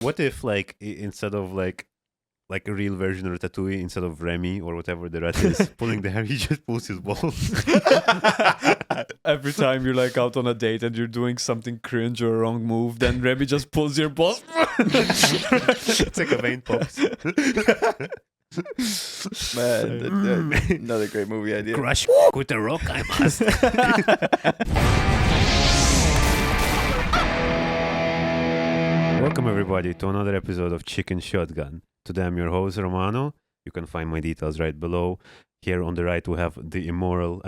What if like instead of like a real version of Ratatouille, instead of Remy or whatever the rat is pulling the hair, he just pulls his balls. Every time you're like out on a date and you're doing something cringe or a wrong move, then Remy just pulls your balls. It's like a vein pops. Man, another great movie idea. Crush with a rock, I must. Welcome everybody to another episode of Chicken Shotgun. Today I'm your host Ramone. You can find my details right below. Here on the right we have the immortal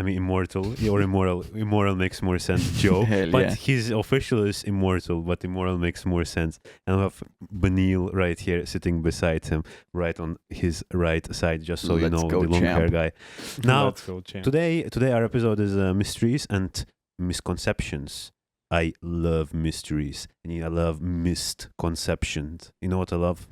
or immoral makes more sense, Joe. But his official is immortal, but immoral makes more sense. And we have Benil right here sitting beside him, right on his right side, just so you know, the long hair guy. Now, today our episode is mysteries and misconceptions. I love mysteries and I love misconceptions. You know what I love?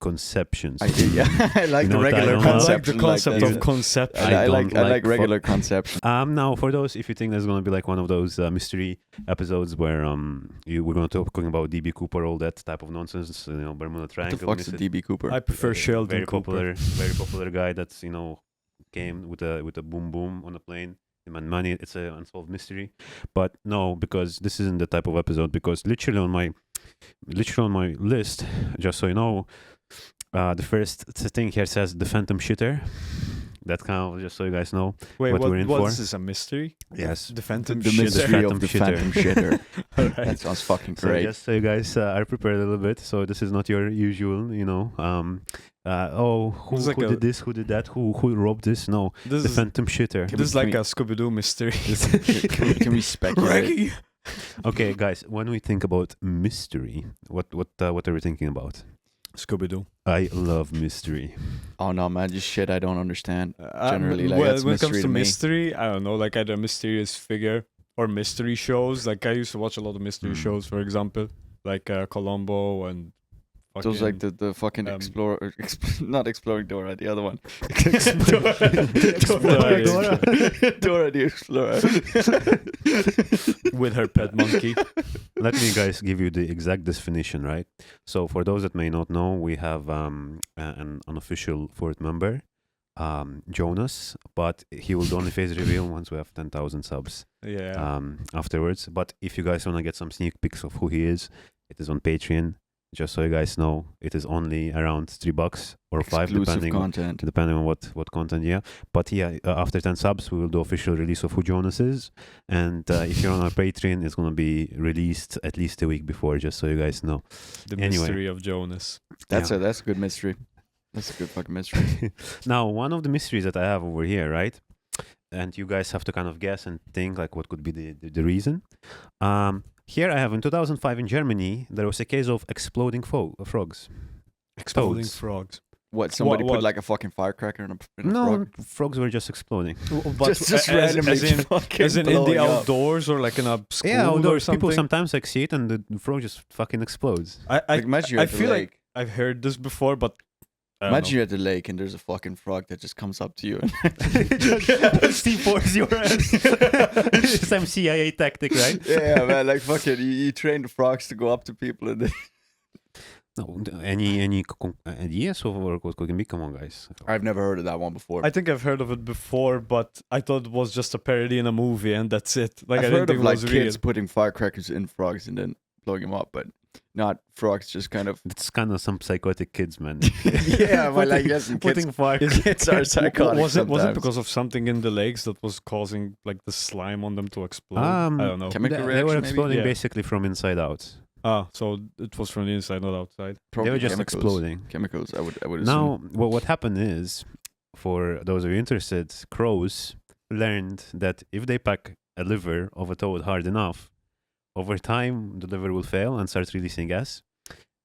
Conceptions. I do, yeah. I like the regular conception. I like the concept of conception. I like regular conception. Now, for those, if you think there's going to be like one of those mystery episodes where we're going to talking about DB Cooper, all that type of nonsense, Bermuda Triangle. What the fuck's a DB Cooper? I prefer Sheldon Cooper. Very popular guy that's, came with a boom boom on a plane. And money, it's an unsolved mystery. But no, because this isn't the type of episode, because literally on my list, just so you know, the first thing here says the Phantom Shitter. That kind of, just so you guys know. Wait, what we're in what for. Is this a mystery? Yes. The Phantom the Shitter. mystery of the Phantom Shitter. Right. That sounds fucking So great. just so you guys are prepared a little bit. So this is not your usual, who did this, who did that, who robbed this? No, This the is Phantom Shitter. this is like a Scooby-Doo mystery. Can we speculate? Okay, guys, when we think about mystery, what are we thinking about? Scooby-Doo. I love mystery. Oh no, man, just shit I don't understand. Generally, like, well, that's when it comes mystery to to me. mystery, I don't know, like either a mysterious figure or mystery shows. Like I used to watch a lot of mystery shows, for example, like Columbo and Those like the fucking explorer, not Exploring Dora, the other one. Dora the Explorer. with her pet monkey. Let me, guys, give you the exact definition, right? So for those that may not know, we have an unofficial fourth member, Jonas, but he will only face reveal once we have 10,000 subs. Yeah. Afterwards. But if you guys want to get some sneak peeks of who he is, it is on Patreon. Just so you guys know, it is only around $3 or $5, depending on what content. Yeah, but yeah, after 10 subs, we will do official release of who Jonas is, and if you're on our Patreon, it's gonna be released at least a week before. Just so you guys know. The mystery of Jonas. That's a good mystery. That's a good fucking mystery. Now, one of the mysteries that I have over here, right? And you guys have to kind of guess and think like what could be the reason. Here I have in 2005 in Germany, there was a case of exploding frogs. Exploding Toads. frogs. What, somebody What? put like a fucking firecracker in a No, frog? frogs were just exploding. But Just randomly fucking as in the blowing up. outdoors or like in a school Yeah, or outdoors, something. people sometimes like see it and the frog just fucking explodes. Like, imagine you're I at the feel lake. like I've heard this before, but I don't Imagine know. you're at the lake and there's a fucking frog that just comes up to you and C4's your ass. Some CIA tactic, right? yeah, man, like fucking you train the frogs to go up to people and they... No, any ideas of what could be? Come on, guys. I've never heard of that one before. I think I've heard of it before, but I thought it was just a parody in a movie and that's it. Like I've I didn't heard think of it like was kids real. putting firecrackers in frogs and then blowing them up, but not frogs just kind of... It's kind of some psychotic kids, man. yeah, but like yes, and kids, Putting fire. kids are psychotic Was it sometimes. because of something in the lakes that was causing like the slime on them to explode? I don't know. Chemical They were reaction, maybe? exploding Yeah. basically from inside out. So it was from the inside, not outside. Probably They were just chemicals. exploding. Chemicals, I would assume. Now, what happened is, for those of you interested, crows learned that if they pack a liver of a toad hard enough, over time the liver will fail and start releasing gas,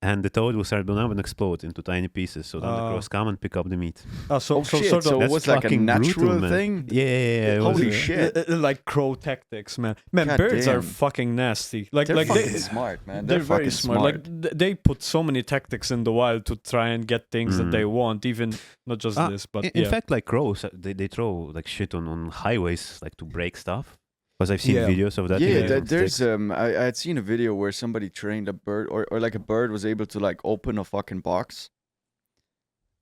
and the toad will start blowing up and explode into tiny pieces. So then the crows come and pick up the meat. So shit, sort so of it That's was like a fucking natural brutal, man. thing? Yeah, it was Holy a- shit. like crow tactics, man. Man, God birds are damn. fucking nasty. Like They're like fucking they, smart, man. they're fucking very smart. Like they put so many tactics in the wild to try and get things that they want. Even not just this, but in fact, like crows, they throw like shit on highways, like to break stuff. Because I've seen Yeah. videos of that. Yeah, with different there's sticks. I had seen a video where somebody trained a bird, or like a bird was able to like open a fucking box,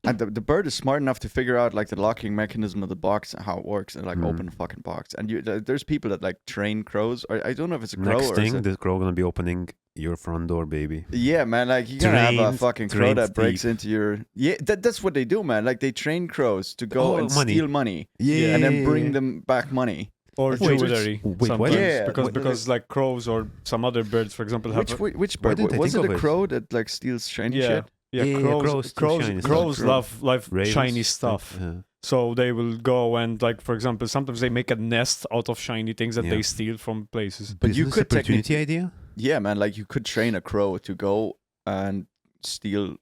and the bird is smart enough to figure out like the locking mechanism of the box and how it works, and like open the fucking box. And there's people that like train crows, or I don't know if it's a crow Next or thing, the crow gonna be opening your front door, baby. yeah, man, like you gotta have a Trained- fucking crow trained that breaks thief. into your that's what they do, man. Like they train crows to go Oh, and money. steal money Yeah. and then bring them back money. Or Wait, jewelry. wait, what? sometimes. Yeah, because like crows or some other birds, for example, have Which Why bird? didn't I Was think it of a it? crow that like steals shiny shit? Yeah, crows steal shiny stuff. crows Crow. love Ravens shiny and- stuff. yeah. So they will go and like, for example, sometimes they make a nest out of shiny things that Yeah. they steal from places. But you Business could opportunity idea. Yeah, man, like you could train a crow to go and steal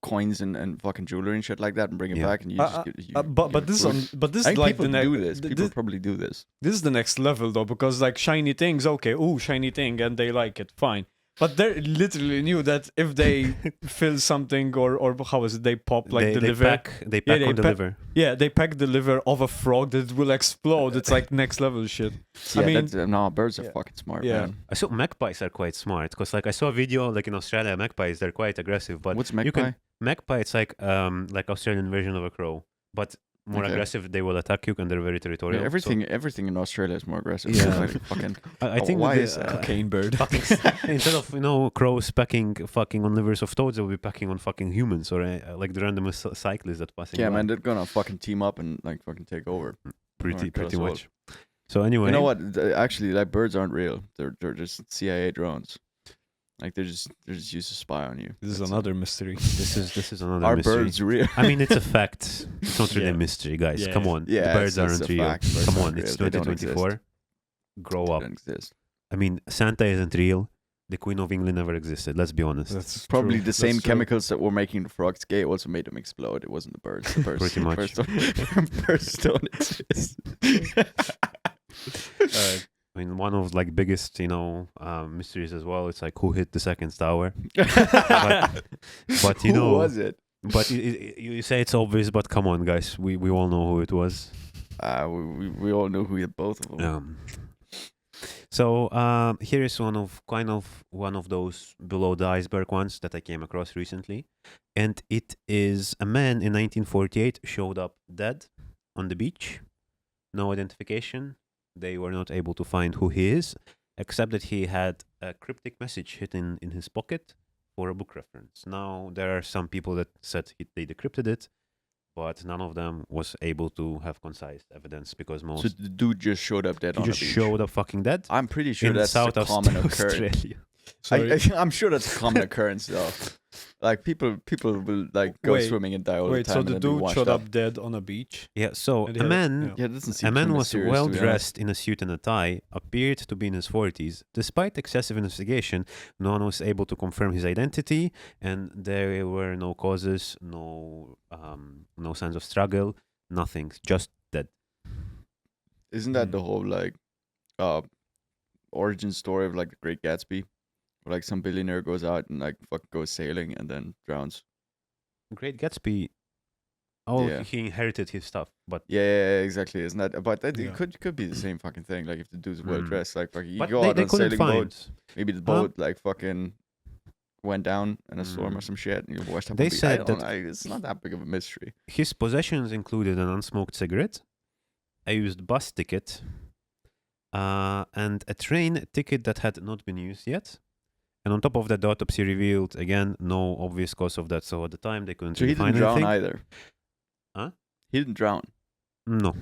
coins and fucking jewelry and shit like that and bring it Yeah. back, and you just But this I think like people the next. do this. People probably do this. This is the next level though, because like shiny things, okay, ooh, shiny thing, and they like it, fine. But they literally knew that if they fill something or how is it, they pop like they, the they liver. pack, they pack they on the pack- liver. Yeah, they pack the liver of a frog that will explode. It's like next level shit. Yeah, I mean, no, birds are yeah. fucking smart, Yeah. man. I saw magpies are quite smart because like I saw a video like in Australia, magpies they're quite aggressive. But What's you magpie? can magpie, it's like Australian version of a crow, but more Okay. aggressive. They will attack you and they're very Yeah, territorial. so everything in Australia is more aggressive. Yeah. Like, fucking, I think why the- is that? cocaine bird. instead of crows packing fucking on livers of toads, they'll be packing on fucking humans or like the random cyclists that passing. yeah, by. man, they're gonna fucking team up and like fucking take over. pretty kill us all. much. So anyway, You know what? Actually, like birds aren't real. They're just CIA drones. Like they're just used to spy on you. This is That's it. another mystery. This is another Are mystery. birds real? I mean, it's a fact. It's not really a Yeah. mystery, guys. Yeah. Come on, Yeah, the birds it's aren't a real. fact. Birds Come aren't on, it's real. They don't 2024. Grow They up. don't exist. I mean, Santa isn't real. The Queen of England never existed. Let's be honest. That's Probably true. the same That's true. chemicals that were making the frogs gay also made them explode. It wasn't the birds. The birds Pretty much. Birds don't exist. I mean, one of like biggest, mysteries as well. It's like who hit the second tower. But you Who know, was it? but you say it's obvious, but come on, guys, we all know who it was. We all know who both of them. So here is one of those below the iceberg ones that I came across recently, and it is a man in 1948 showed up dead on the beach, no identification. They were not able to find who he is, except that he had a cryptic message hidden in his pocket for a book reference. Now there are some people that said they decrypted it, but none of them was able to have concise evidence because most So the dude just showed up dead he on just the beach. showed up fucking dead I'm pretty sure in that's South a common occurrence. Australia. Sorry. I'm sure that's a common occurrence though. Like people will like go Wait, swimming and die all Wait, the time. so and the then be dude washed showed up dead on a beach? Yeah, so And he a had- man yeah. Yeah, it doesn't seem A man too was mysterious, to well be honest. dressed in a suit and a tie, appeared to be in his 40s. Despite excessive investigation, no one was able to confirm his identity, and there were no causes, no signs of struggle, nothing, just dead. Isn't that Hmm. the whole like origin story of like the Great Gatsby? Where, like some billionaire goes out and like fuck goes sailing and then drowns. Great Gatsby. Oh, Yeah. he inherited his stuff, but Yeah, exactly. Isn't that? But that Yeah. it could be the same fucking thing. Like if the dude's well Mm. dressed, like fucking you but go they, out they on a couldn't sailing find. boat. Maybe the Huh? boat like fucking went down in a storm or Mm. some shit, and you washed up. They on the beach. said I don't that- know, it's not that big of a mystery. His possessions included an unsmoked cigarette, a used bus ticket, and a train ticket that had not been used yet. And on top of that, the autopsy revealed again no obvious cause of that. So at the time, they couldn't So he really didn't find drown anything. either. Huh? He didn't drown. No.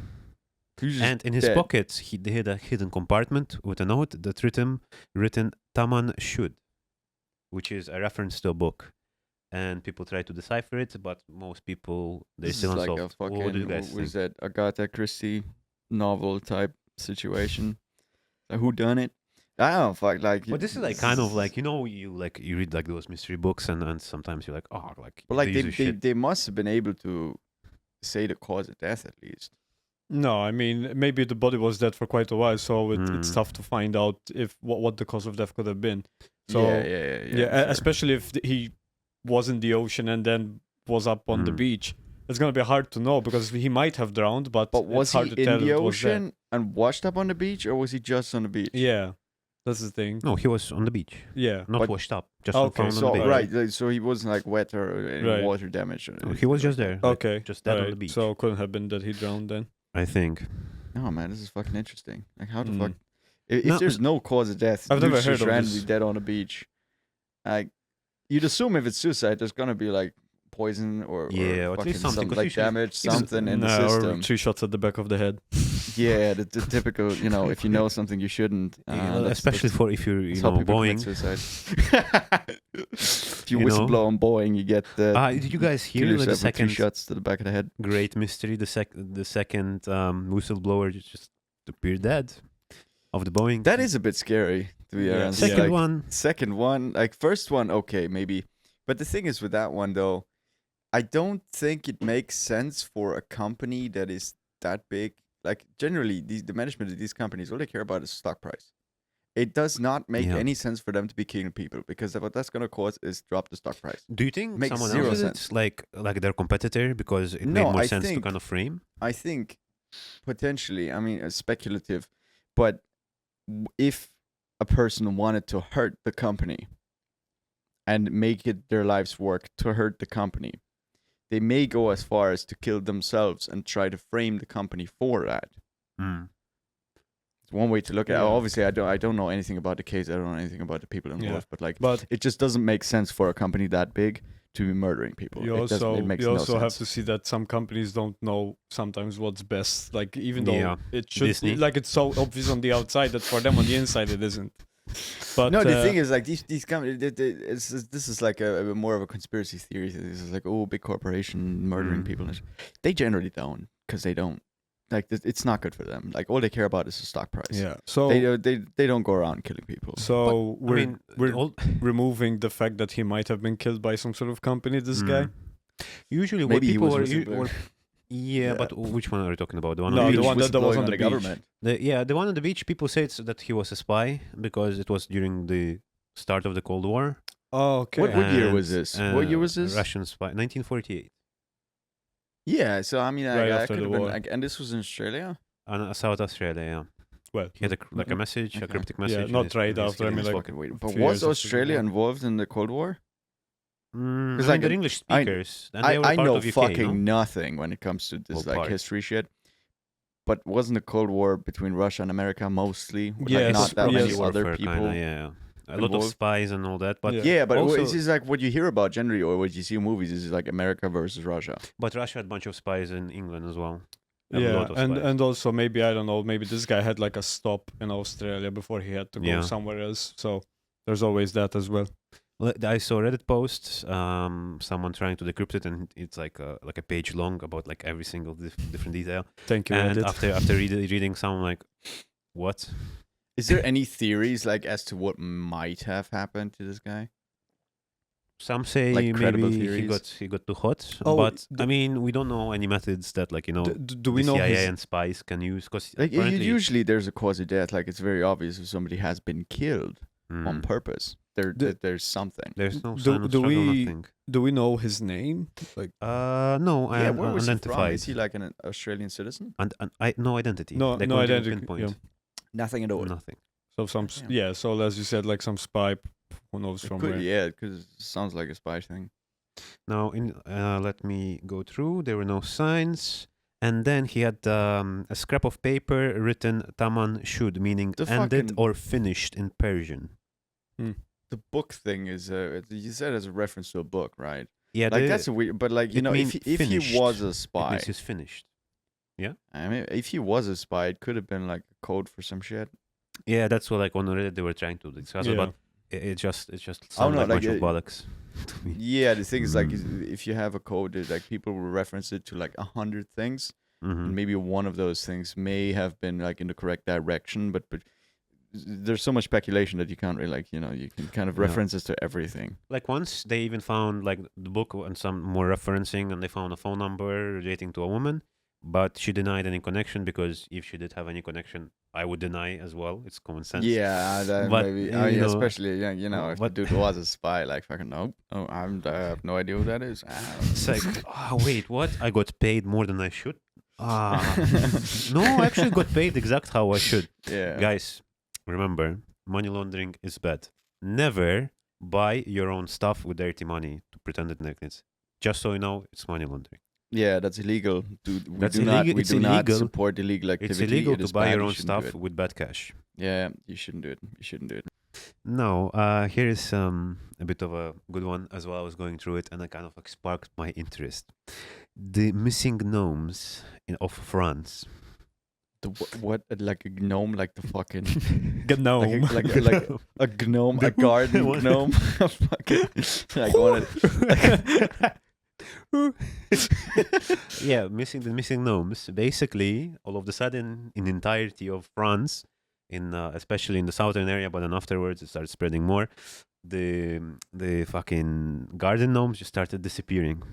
He was just And in his dead. pocket, they had a hidden compartment with a note that written Taman Should, which is a reference to a book. And people try to decipher it, but most people they This still is like a unsolved. fucking What do you guys what is think? that Agatha Christie novel type situation? Like who done it? I don't fuck like. But this is like kind of like you read like those mystery books and sometimes you're like like But like use this shit. they must have been able to say the cause of death at least. No, I mean maybe the body was dead for quite a while, so it's Mm. tough to find out if what the cause of death could have been. So yeah, yeah, sure. especially if he was in the ocean and then was up on the Mm. beach. it's gonna be hard to know because he might have drowned, but was it's hard he to in tell the if it was there. ocean and washed up on the beach, or was he just on the beach? Yeah, that's the thing. No, he was on the beach, Yeah, not But- washed up, just Okay, found on So the beach. right, like, so he wasn't like wet or any Right. water damage. Or No, he anything was like just that. there, like, okay, just dead on the alright, beach. So couldn't have been that he drowned then. I think. No man, this is fucking interesting. Like how the Mm. fuck? If No, there's no cause of death, I've never dude's heard just of randomly this. dead on a beach. Like you'd assume if it's suicide, there's gonna be like poison or Yeah, or or at fucking least something, some 'cause like usually damage, it's- something in the Nah, or system. 3 shots at the back of the head. Yeah, the typical, you know, if you know something you shouldn't. Especially for if you're, that's how people commit Boeing. suicide. If you You whistle know? blow on Boeing, you get Did you guys kill hear the yourself with 3 second shots to the back of the head. great mystery? The second whistleblower just appeared dead of the Boeing. That is a bit scary, to be Yeah. honest. second Like, one. Second one, like first one, okay, maybe. But the thing is with that one though, I don't think it makes sense for a company that is that big. Like generally, the management of these companies, all they care about is stock price. It does not make Yeah. any sense for them to be killing people because what that's gonna cause is drop the stock price. Do you think Makes someone zero else did sense. it like their competitor because it No, made more I sense to think- kind of frame? I think potentially, I mean, it's speculative, but if a person wanted to hurt the company and make it their life's work to hurt the company, they may go as far as to kill themselves and try to frame the company for that. Mm. It's one way to look at it. Yeah. Obviously, I don't know anything about the case. I don't know anything about the people involved, but like, But it just doesn't make sense for a company that big to be murdering people. you It doesn't- also it makes you no also have sense. to see that some companies don't know sometimes what's best. Like even though Yeah. it should Disney. like it's so obvious on the outside that for them on the inside it isn't. But No, the thing is, like these companies, this is like a more of a conspiracy theory. This is like, oh, big corporation murdering Mm. people. And they generally don't, because they don't. Like it's not good for them. Like all they care about is the stock price. yeah. So They don't go around killing people. so I mean, we're all- removing the fact that he might have been killed by some sort of company. This guy. Mm. Usually, what Maybe he people was were, whistleblowing. yeah, Yeah. but which one are you talking about? The one No, on the the beach? one that was Whistleblowing on the beach. government. The one on the beach. People say that he was a spy because it was during the start of the Cold War. Oh, okay. What year was And, this? What year was this? Russian spy, 1948, Yeah, so I mean, Right I after could the have been war. like, and this was in Australia. South Australia. Yeah, Well, he had like a message, a Okay. cryptic Yeah, message. not and right he's after, I getting- mean, It's like, fucking weird. But few was years after the Australia war. involved in the Cold War? Mm, 'Cause, I like, mean, they're English I- speakers, and they were I part know of UK, fucking no? nothing when it comes to this Well, like part. history shit. But wasn't the Cold War between Russia and America mostly? Like, Yes, not that yes. many other Warfare people. kinda, yeah. A lot of involved. spies and all that, but Yeah. Yeah, but also, is this like what you hear about generally, or what you see in movies? Is like America versus Russia? but Russia had a bunch of spies in England as well. A yeah, lot of and spies. also maybe I don't know, maybe this guy had like a stop in Australia before he had to go Yeah. somewhere else. So there's always that as well. I saw Reddit post, someone trying to decrypt it, and it's like a page long about like every single different detail. Thank you, And Reddit. after reading some, I'm like, what? Is there any theories like as to what might have happened to this guy? Some say Like credible maybe theories? he got too hot, Oh, but I mean we don't know any methods that like Do we the know CIA his, and spies can use because Like apparently usually there's a cause of death. Like it's very obvious if somebody has been killed Mm, on purpose. There's something. there's no do- sign of do struggle, we- nothing. do we know his name? Like No, I Yeah, am where was he from? unidentified. Is he like an Australian citizen? And no identity. No- They no couldn't even identity, pinpoint. yeah. Nothing at all. Nothing. so Damn. yeah, so as you said, like some spy, who knows It from could- where. yeah, because it sounds like a spy thing. Now, let me go through. There were no signs, and then he had a scrap of paper written "Taman shud," meaning The ended fucking- or finished in Persian. The book thing is you said as a reference to a book, right? Yeah, Like that's a weird. But like you it know, means if he finished. was a it spy, means he's finished. I mean, if he was a spy, it could have been like a code for some shit. Yeah, that's what like on Reddit they were trying to discuss, Yeah. but it just sounds know, like like, much of bollocks to me. Yeah, the thing is like Mm. if you have a code, like people will reference it to like 100 things, Mhm. and maybe one of those things may have been like in the correct direction, but there's so much speculation that you can't really like you can kind of Yeah. references to everything. Like once they even found like the book and some more referencing, and they found a phone number relating to a woman. but she denied any connection because if she did have any connection, I would deny as well. It's common sense. Yeah, that But, maybe. you know, Especially, yeah, you know, if but- the dude was a spy, like fucking nope. Oh, I have no idea who that is. It's like, wait, what? I got paid more than I should? No, I actually got paid exact how I should. yeah, Guys, remember, money laundering is bad. Never buy your own stuff with dirty money to pretend it neglects. Just so you know, it's money laundering. yeah, that's illegal. Dude, we That's do not. illegal- We it's do not illegal. support illegal activity. It's illegal It to is buy bad, your you own shouldn't do stuff it. with bad cash. Yeah, you shouldn't do it. You shouldn't do it. Now, here is a bit of a good one as well. I was going through it and it kind of like sparked my interest. The missing gnomes of France. What? Like a gnome? Like the fucking Gnome. like a gnome, a garden What? gnome. Fucking like one. Yeah, the missing gnomes. Basically, all of a sudden, in entirety of France, in especially in the southern area, but then afterwards it started spreading more. The fucking garden gnomes just started disappearing.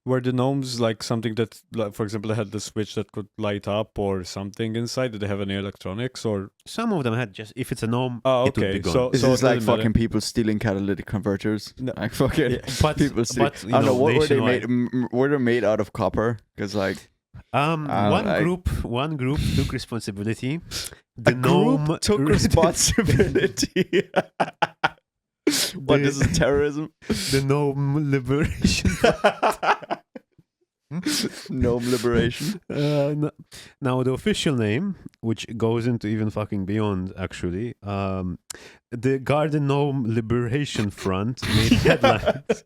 Were the gnomes like something that, like, for example, they had the switch that could light up or something inside? Did they have any electronics or? Some of them had just if it's a gnome, Oh, it would okay. be gone. So This it is like doesn't matter. fucking people stealing catalytic converters. No. Like fucking Yeah, but people stealing. but I you don't know know, what were they nationwide. made. Were they made out of copper? Because like one group took responsibility. The a gnome group took responsibility. What? This is terrorism. the gnome liberation. Gnome liberation. Now the official name, which goes into even fucking beyond, actually, the Garden Gnome Liberation Front made headlines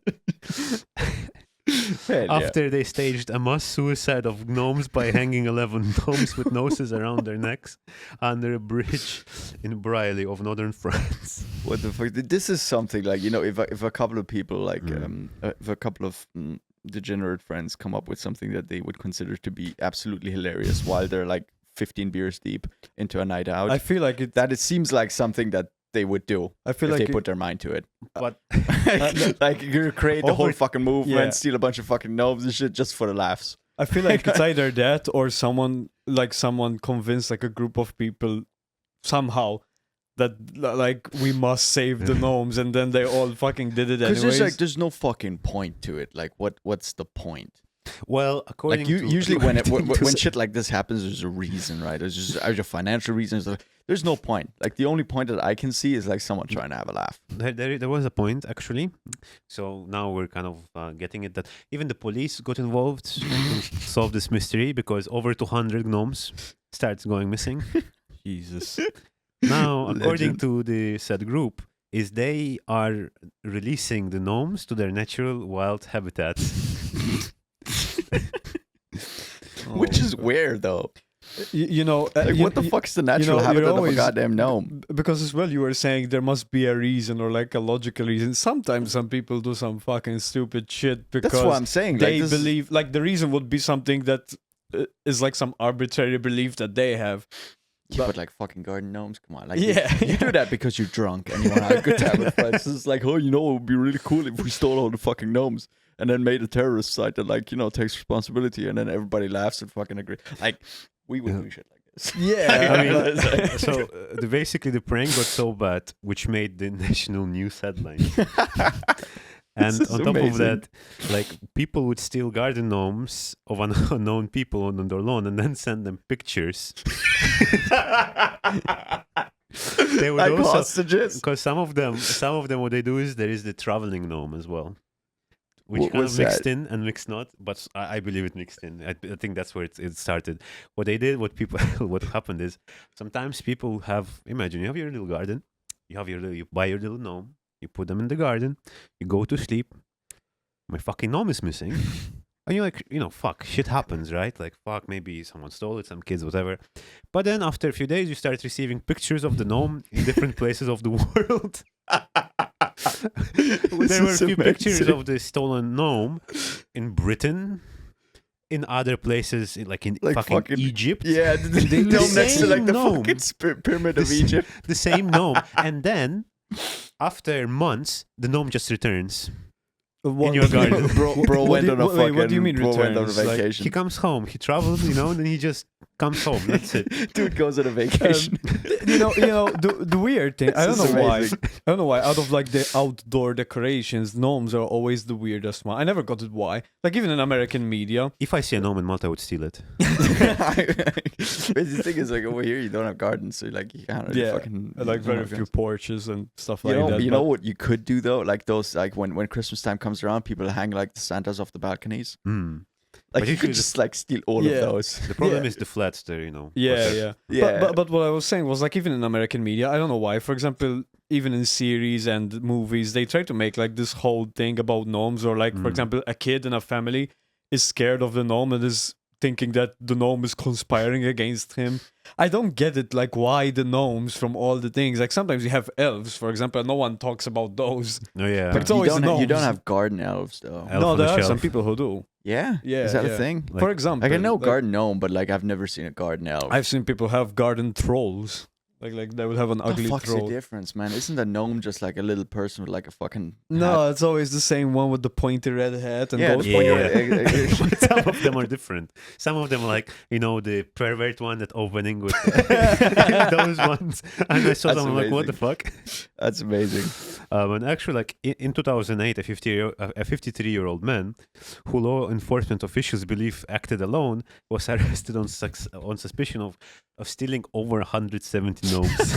Hell yeah. after they staged a mass suicide of gnomes by hanging 11 gnomes with noses around their necks under a bridge in Brialey of northern France. What the fuck? This is something like, you know, if a couple of people like if a couple of degenerate friends come up with something that they would consider to be absolutely hilarious while they're like 15 beers deep into a night out, I feel like it. that it seems like something that they would do I feel if like they put their mind to it. But Like you create the whole Or- fucking movement, yeah. steal a bunch of fucking gnomes and shit just for the laughs. I feel like it's either that or someone convinced like a group of people somehow that like we must save the gnomes, and then they all fucking did it Because anyways. there's no fucking point to it. Like what's the point? well, according Like to usually when shit like this happens, there's a reason, right? There's a financial reason. There's no point. Like the only point that I can see is like someone trying to have a laugh. there was a point actually. So now we're kind of getting it that even the police got involved to solve this mystery because over 200 gnomes starts going missing. Jesus. Now, according Legend. to the said group, is they are releasing the gnomes to their natural wild habitats. Which is weird though. You know, Like what the fuck's the natural you're habitat of a always- goddamn gnome? Because as well, you were saying there must be a reason or like a logical reason. Sometimes some people do some fucking stupid shit because That's what I'm saying. they Like, believe, like the reason would be something that is like some arbitrary belief that they have. Yeah, but like fucking garden gnomes, come on. Like Yeah. you do that because you're drunk and you want to have a good time with friends. It's like, oh, you know, it would be really cool if we stole all the fucking gnomes and then made a terrorist site that, like, you know, takes responsibility and then everybody laughs and fucking agree. Like, we would do shit like this. Yeah, I mean, so basically the prank got so bad, which made the national news headline. And This is on top of amazing. that, like people would steal garden gnomes of unknown people on their lawn and then send them pictures. They would Like also, hostages. because some of them, what they do is there is the traveling gnome as well, which What kind was of mixed that? in and mixed not. But I believe it mixed in. I think that's where it started. What they did, what happened is sometimes people have. Imagine you have your little garden, you buy your little gnome, you put them in the garden, you go to sleep. My fucking gnome is missing. And you're like, fuck, shit happens, right? Like, fuck, maybe someone stole it, some kids, whatever. But then after a few days, you start receiving pictures of the gnome in different places of the world. There were a few pictures of the stolen gnome in Britain, in other places, like in Like fucking fucking- Egypt. Yeah, the gnome next to like the gnome. fucking pyramid of The s- Egypt. The same gnome. And then, after months, the gnome just returns. What, your garden. bro went on a fucking. what do you mean bro went on a returns? Like, vacation. He comes home. He travels, and then he just comes home. That's it. Dude goes on a vacation. the weird thing. I don't This is know why. amazing. I don't know why. Out of like the outdoor decorations, gnomes are always the weirdest one. I never got it why. Like even in American media. If I see a gnome in Malta, I would steal it. But the thing is, like over here, you don't have gardens, so like you can't really Yeah, fucking. Like you very don't have few gardens. porches and stuff You like know, that. you but- know what you could do though, like those, like when Christmas time comes around, people hang like the Santas off the balconies. Mm. Like But you usually could the- just like steal all Yeah. of those. The problem Yeah. is the flats there, Yeah, But yeah. Yeah. But what I was saying was like even in American media, I don't know why. For example, even in series and movies, they try to make like this whole thing about gnomes, or like for Mm. example, a kid in a family is scared of the gnome and is thinking that the gnome is conspiring against him. I don't get it. Like why the gnomes from all the things? Like sometimes you have elves, for example, and no one talks about those. No, yeah. But But it's you always don't, you don't gnomes. have garden elves though. Elf no, on the there are shelf. some people who do. Yeah, Yeah, is that yeah. a thing? Like- For example, Like I know like, garden gnome, but like I've never seen a garden elf. I've seen people have garden trolls. Like they will have an What ugly the fuck's troll. the difference, man? Isn't a gnome just like a little person with like a fucking No, it's always the same one with the pointy red hat and Yeah, those the Yeah, pointy yeah. red- But some of them are different. Some of them are like, the pervert one that opening with those ones. And I saw That's them, I'm like, what the amazing. fuck? That's amazing. And actually, like in 2008, a 53-year-old man who law enforcement officials believe acted alone was arrested on suspicion of stealing over 170 gnomes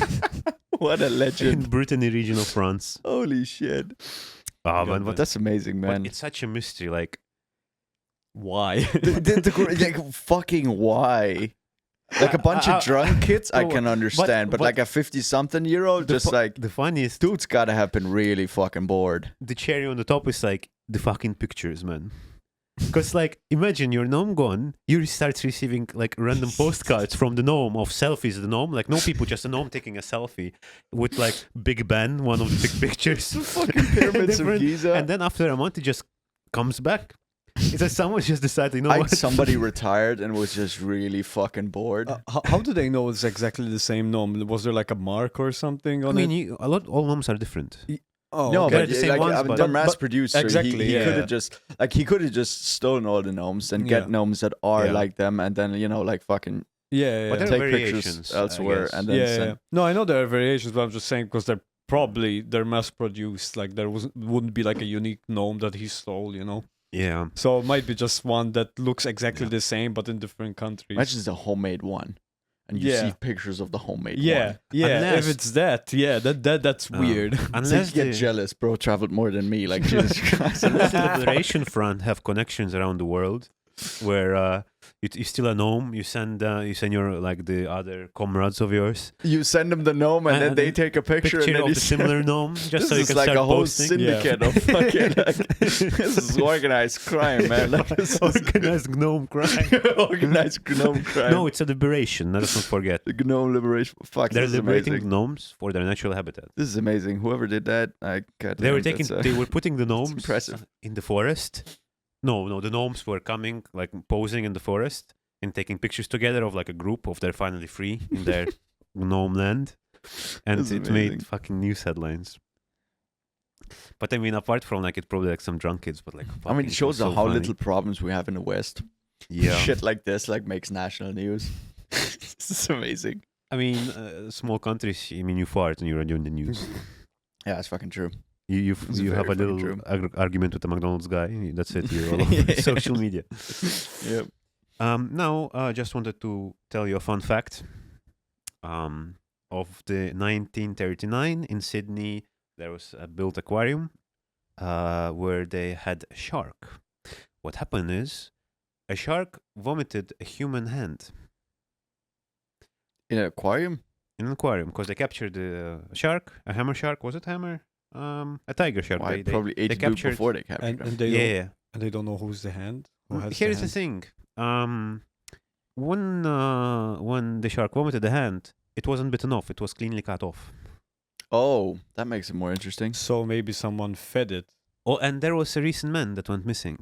What a in legend. Brittany region of France. Holy shit. Man, but That's amazing, man. it's such a mystery. Like, why? Like, fucking why? Like a bunch of drunk kids, I can understand, but but- like a 50-something-year-old, just like, the funniest, dude's gotta have been really fucking bored. the cherry on the top is like the fucking pictures, man. Because, like, imagine your gnome gone, you start receiving, like, random postcards from the gnome of selfies of the gnome. Like, no people, just a gnome taking a selfie with, like, Big Ben, one of the big pictures. Fucking pyramids of Different. Giza. And then after a month, it just comes back. It's like someone just decided, you know I what? somebody retired and was just really fucking bored. How do they know it's exactly the same gnome? Was there like a mark or something I on mean, it? all gnomes are different. Oh, No, okay. but They're the same like, ones, I mean, but- they're mass but- produced. So exactly, he yeah. could have just he could have just stolen all the gnomes and get Yeah. gnomes that are Yeah. like them, and then like fucking yeah, But yeah. there are take variations, pictures I elsewhere, guess. and then Yeah, send. yeah. No, I know there are variations, but I'm just saying because they're mass produced. Like there wouldn't be like a unique gnome that he stole. Yeah. So it might be just one that looks exactly Yeah. the same but in different countries. Imagine it's a homemade one, and you Yeah. see pictures of the homemade yeah, one. yeah. Unless- If it's that, yeah, that's Oh. weird. So Unless you get the, jealous, bro. Traveled more than me, like Jesus Christ. unless the Liberation Front have connections around the world, where you steal a gnome, you send your like the other comrades of yours You send them the gnome, and And then they then take a picture, and then of you the send- similar gnome, just This so you is can like start a whole posting. syndicate of fucking. Like, this is organized crime, man. Like, this is Organized gnome crime. organized gnome crime. No, it's a liberation. Let us not forget. The gnome liberation. Fuck, They're this is liberating amazing. gnomes for their natural habitat. This is amazing. Whoever did that, I got. They were putting the gnomes impressive. in the forest. No, the gnomes were coming, like posing in the forest and taking pictures together of like a group of they're finally free in their gnome land, and This is it amazing. made fucking news headlines. But I mean, apart from like it's probably like some drunk kids, but like I mean, fucking it shows so how funny. little problems we have in the West. Yeah. Shit like this like makes national news. This is amazing. I mean, small countries. I mean, you fart and you're on the news. Yeah, it's fucking true. You It's you have very a fucking little true. argument with the McDonald's guy. That's it. You're all over social media. Yep. Now, just wanted to tell you a fun fact. Of the 1939 in Sydney, there was a built aquarium where they had a shark. What happened is a shark vomited a human hand In an aquarium? in an aquarium because they captured a shark, a hammer shark. Was it hammer? A tiger shark. Why? They Probably aged captured- before they captured and, him. and they yeah, don't, yeah. and they don't know who's the hand. Who has Here's the the hand. thing. When the shark vomited the hand, it wasn't bitten off. It was cleanly cut off. Oh, that makes it more interesting. So maybe someone fed it. Oh, and there was a recent man that went missing.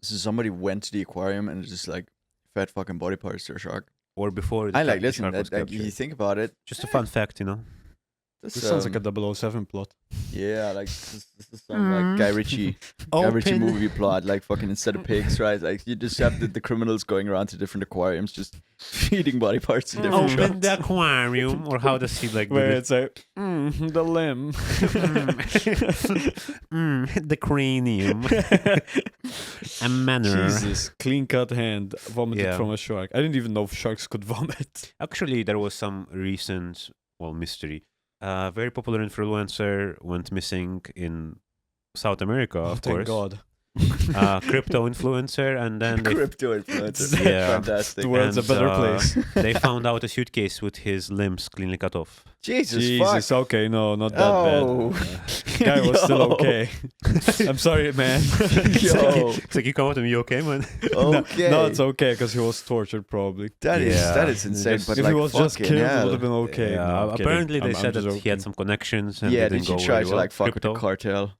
So somebody went to the aquarium and just like fed fucking body parts to a shark. Or before I like the listen. shark was Like, you captured. think about it. Just a fun fact, This This sounds like a 007 plot. Yeah, like this is some like Guy Ritchie Open, movie plot. Like fucking instead of pigs, right? Like you just have the criminals going around to different aquariums, just feeding body parts to different open sharks. the aquarium, or how does he like do Where this? it's like, the limb. The cranium. A manner. Jesus, clean cut hand vomited Yeah. from a shark. I didn't even know sharks could vomit. Actually, there was some recent, mystery. Very popular influencer went missing in South America, of Thank course. God. Crypto influencer, and then they, Crypto influencer. Yeah. Fantastic. The world's a And, better place. they found out a suitcase with his limbs cleanly cut off. Jesus, fuck. Jesus, okay, no, not that Oh. bad. Guy was still Yo. okay. I'm sorry, man. Yo. It's like, you come out to me, you okay, man? Okay. No, it's okay because he was tortured probably. That is Yeah. that is insane. But if like, he was just fucking killed, it hell. would have been okay. Yeah, No, I'm kidding. apparently they I'm said that just he had joking. some connections and Yeah, they did didn't you go try very to well. like fuck with Crypto? the cartel?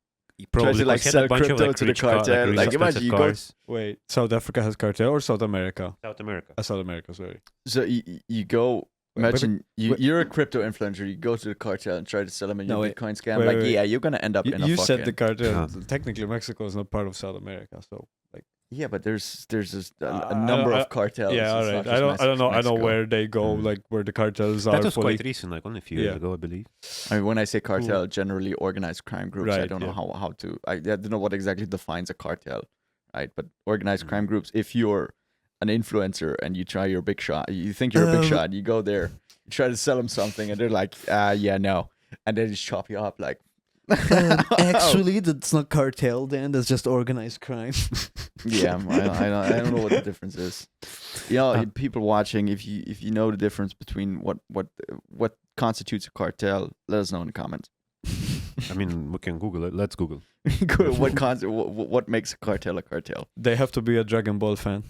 Probably, Try to, like, because he had sell a bunch of, crypto like, to the rich car- cartel? really Like, expensive imagine you go- cars. Wait, South Africa has cartel or South America? South America. South America, sorry. So you go. Wait, Imagine wait. you're a crypto influencer. You go to the cartel and try to sell them a new No, wait. Bitcoin scam. Wait, like, wait. yeah, you're gonna end up in a You fucking. said the cartel. Yeah. Technically, Mexico is not part of South America, so like. Yeah, but there's just a I number don't- of cartels. Yeah, all It's right. not just I don't know. I know Mexico. where they go, Mm. like where the cartels are. That was fully. quite recent, like only a few years Yeah. ago, I believe. I mean, when I say cartel, generally organized crime groups. I Right, don't know yeah. how to. I don't know what exactly defines a cartel, right? But organized Mm. crime groups. If you're an influencer and you try your big shot, you think you're a big shot, you go there, you try to sell them something, and they're like, yeah, no, and they just chop you up like. Actually, that's not cartel. Then that's just organized crime. Yeah, I don't know what the difference is. You know, people watching, if you know the difference between what constitutes a cartel, let us know in the comments. I mean, we can Google it. Let's Google. what makes a cartel a cartel? They have to be a Dragon Ball fan.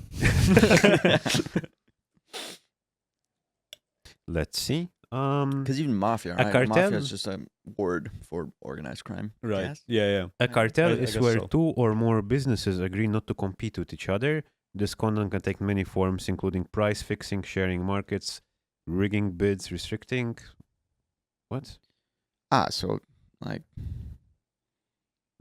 Let's see. Because even mafia, right? cartel? Mafia is just a word for organized crime. Right. Yes? Yeah. A cartel I is guess where so. two or more businesses agree not to compete with each other. This conduct can take many forms, including price fixing, sharing markets, rigging bids, restricting. What? So like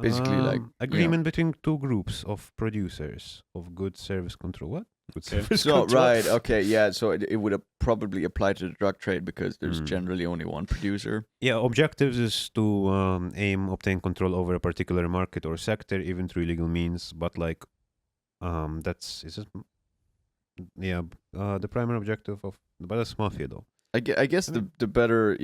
basically like agreement between two groups of producers of goods service control. What? Good Okay. service so control. right, okay, yeah. So it would probably apply to the drug trade because there's Mm. generally only one producer. Yeah, objectives is to obtain control over a particular market or sector, even through illegal means. But like, the primary objective of, but that's mafia though. I guess the better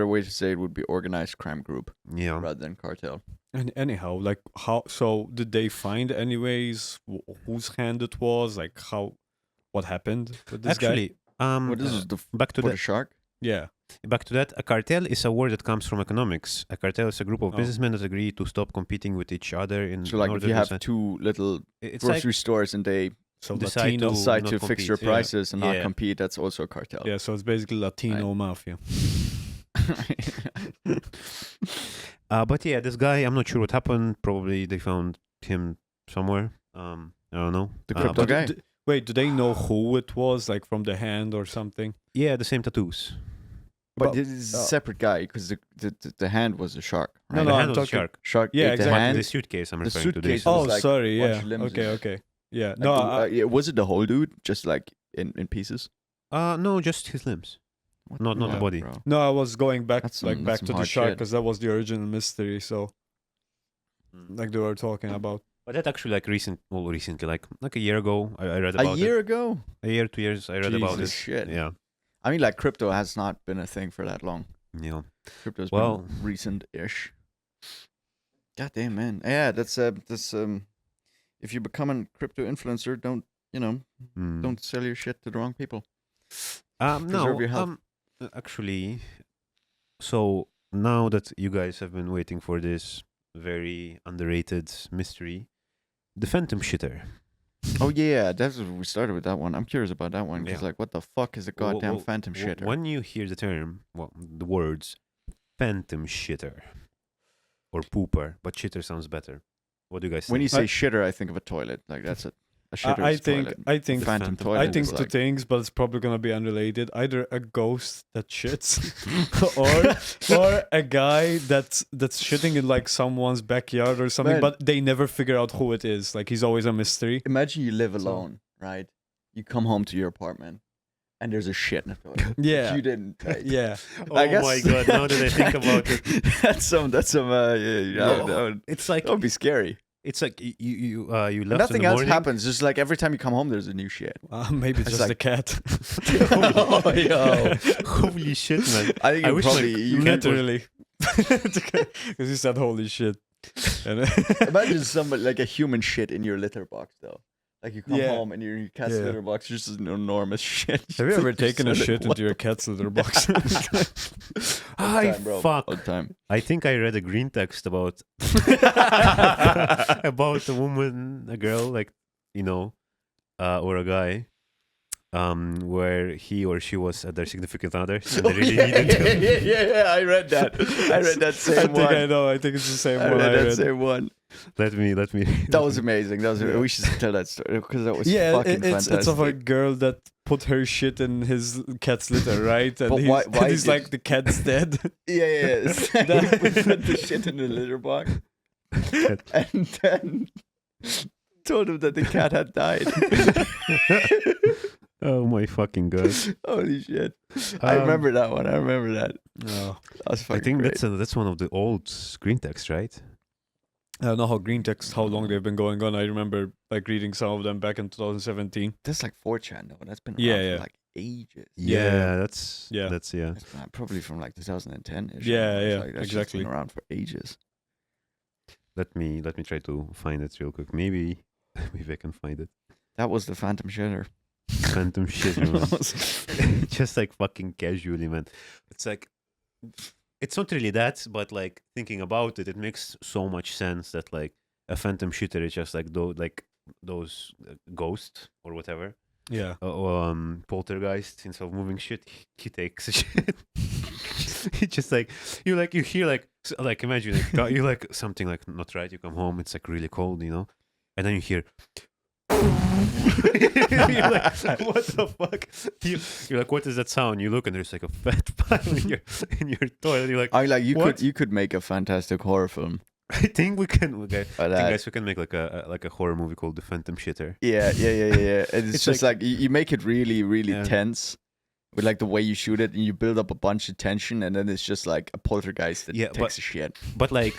way to say it would be organized crime group Yeah. rather than cartel. And anyhow, like how? So did they find anyways whose hand it was? Like how? What happened with this guy? Actually, What is this, back to for that. the shark? Yeah. Back to that. A cartel is a word that comes from economics. A cartel is a group of Oh. businessmen that agree to stop competing with each other in. So like if order you to have decide- two little it's grocery like stores and they So Decide Latino. to- decide not to fix your compete, yeah. prices and not Yeah. compete, that's also a cartel. Yeah. So it's basically Latino mafia. But yeah, this guy, I'm not sure what happened. Probably they found him somewhere. I don't know. The crypto but- guy? Wait, do they know who it was? Like from the hand or something? Yeah, the same tattoos. But But- this is a separate guy because the hand was a shark. No, Right? the no, hand I'm was a talking- shark. Shark Yeah, ate exactly. the But hand. the suitcase I'm The referring to. suitcase This. was Oh, like sorry. bunch Yeah. of limbs Okay. and- Okay. Yeah. Like No. was it the whole dude just like in pieces? No, just his limbs. What Not the fuck, body. bro? No, I was going back That's like some- back that's to some the hard shark shit. because that was the original mystery. So Mm. like they were talking about. But that actually like recently, like a year ago, I read A about year it. ago? A year, 2 years, I read about Jesus it. shit. Yeah, I mean, like crypto has not been a thing for that long. yeah. Crypto's Well- been recent-ish. God damn, man. Yeah, that's if you become a crypto influencer, don't Mm. don't sell your shit to the wrong people. No, preserve your health. actually, so now that you guys have been waiting for this very underrated mystery, the Phantom Shitter. Oh yeah, that's what we started with that one. I'm curious about that one because Yeah. like, what the fuck is a goddamn Well, phantom shitter? When you hear the term, the words Phantom Shitter or Po0per, but shitter sounds better. What do you guys think? When you say shitter, I think of a toilet. Like that's A shitter I is think toilet. I think Phantom toilet. I think is two like, things, but it's probably gonna be unrelated. Either a ghost that shits, or a guy that's shitting in like someone's backyard or something, Man. but they never figure out who it is. Like he's always a mystery. Imagine you live So- alone, right? You come home to your apartment, and there's a shit in the toilet. Yeah. You didn't take. Yeah. Oh I guess- my god! Now that I think about it, That's some. That it's like would be scary. it's like you left in Nothing the else morning. happens. Just like every time you come home, there's a new shit. Maybe it's It's just like- a cat. Oh, yo. Holy shit, man! I think I you wish, probably like, you can Literally. Because you said holy shit. And imagine somebody like a human shit in your litter box though. Like you come Yeah. home and your cat's Yeah. litter box is just an enormous shit. Have you ever taken a So, shit what into your cat's litter box? I time, bro. fuck. All the time. I think I read a green text about about a woman, a girl, like or a guy, where he or she was at their significant other, so they really needed to. yeah. I read that. I read that I same think one. I know. I think it's the same I one. read I that read. same one. Let me. That was amazing. That was. We should tell that story because that was Yeah, fucking it's fantastic. of a girl that put her shit in his cat's litter, right? And But he's, why and he's did- like, the cat's dead. Yeah. We put the shit in the litter box, and then told him that the cat had died. Oh my fucking god! Holy shit! I remember that one. I remember that. No. That was I fucking think great. that's one of the old screen texts, right? I don't know how green text, how long they've been going on. I remember like reading some of them back in 2017. That's like 4chan though. That's been around Yeah. for like ages. Yeah. That's Yeah. That's That's probably from like 2010 ish. Yeah, That's just exactly. been around for ages. Let me try to find it real quick. Maybe I can find it. That was the Phantom Shitter. Phantom shit, man. Just like fucking casually, man. It's like it's not really that, but like thinking about it, it makes so much sense that like a phantom shitter is just like those ghosts or whatever. Yeah. Poltergeist, instead of moving shit, he takes a shit. It's just like you hear like imagine like, you like something like not right. You come home, it's like really cold, and then you hear. You're like, what the fuck? You're like, what is that sound? You look and there's like a fat pile in your toilet. You're like, I like you What? could make a fantastic horror film. I think we can. Okay, I But think, guys, we can make like a horror movie called The Phantom Shitter. yeah. And it's, It's just like, you make it really, really Yeah. tense with like the way you shoot it, and you build up a bunch of tension, and then it's just like a poltergeist that Yeah, takes a shit. But like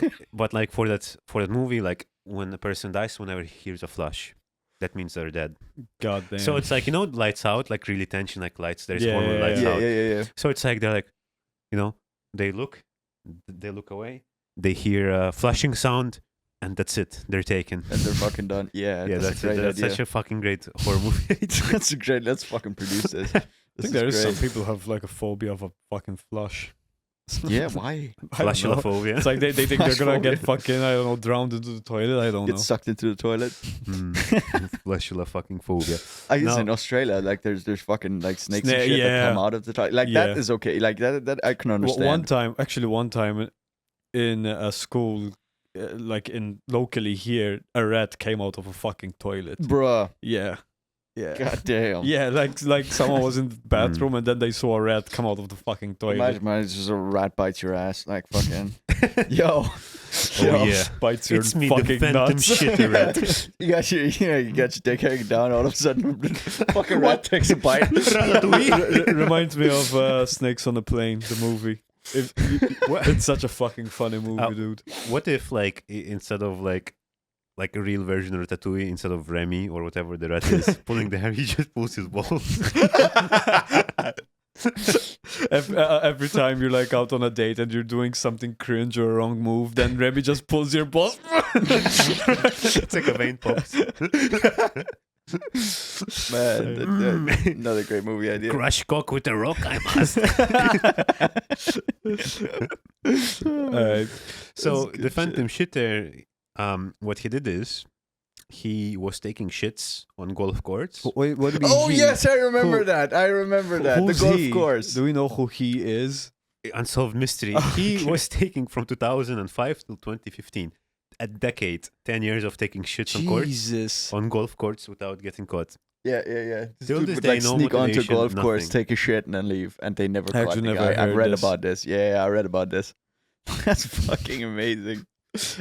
for that movie, like when a person dies, whenever he hears a flush, that means they're dead. God damn. So it's like lights out, like really tension, like lights. There's Yeah, one with yeah, lights Yeah, out. yeah. So it's like they're like, they look away, they hear a flushing sound, and that's it. They're taken. And they're fucking done. Yeah, Yeah, that's a it. great That's idea. such a fucking great horror movie. That's a great. Let's fucking produce this. I think there is some people who have like a phobia of a fucking flush. Yeah, why? I don't know. Flushophobia. It's like they think they're gonna get Flashphobia. fucking, I don't know, drowned into the toilet. I don't Get know. sucked into the toilet. Flushula fucking phobia. I guess No. in Australia, like there's fucking like snakes Sna- and shit that yeah. come out of the toilet. Like Yeah. that is okay. Like that I can understand. One time in a school, like in locally here, a rat came out of a fucking toilet. Bruh. Yeah. Yeah. God damn. Yeah, like someone was in the bathroom and then they saw a rat come out of the fucking toilet. Imagine, man, it's just a rat bites your ass. Like fucking. Yo. Oh yeah. Bites your It's me, the fucking phantom nuts. shitter rat. you got your dick hanging down. All of a sudden, fucking rat takes a bite. Reminds me of Snakes on a Plane, the movie. It's such a fucking funny movie, dude. What if like instead of like a real version of Ratatouille, instead of Remy or whatever the rat is pulling the hair, he just pulls his balls. Every time you're like out on a date and you're doing something cringe or a wrong move, then Remy just pulls your balls. It's like a vein pops. Man, another great movie idea. Crush cock with a rock, I must. Alright. So That's good the Phantom Shitter, what he did is he was taking shits on golf courts. Wait, what do you mean? Oh he? yes, I remember Who- that. I remember that. Who's The golf he? course. Do we know who he is? Unsolved Mystery. He was taking from 2005 till 2015. a decade, 10 years of taking shits on courts, Jesus. on golf courts without getting caught. Yeah. This Till dude this would day, like no sneak onto a motivation, golf course, nothing. take a shit, and then leave, and they never I caught actually the never guy. I've heard read this. about this. Yeah, I read about this. That's fucking amazing.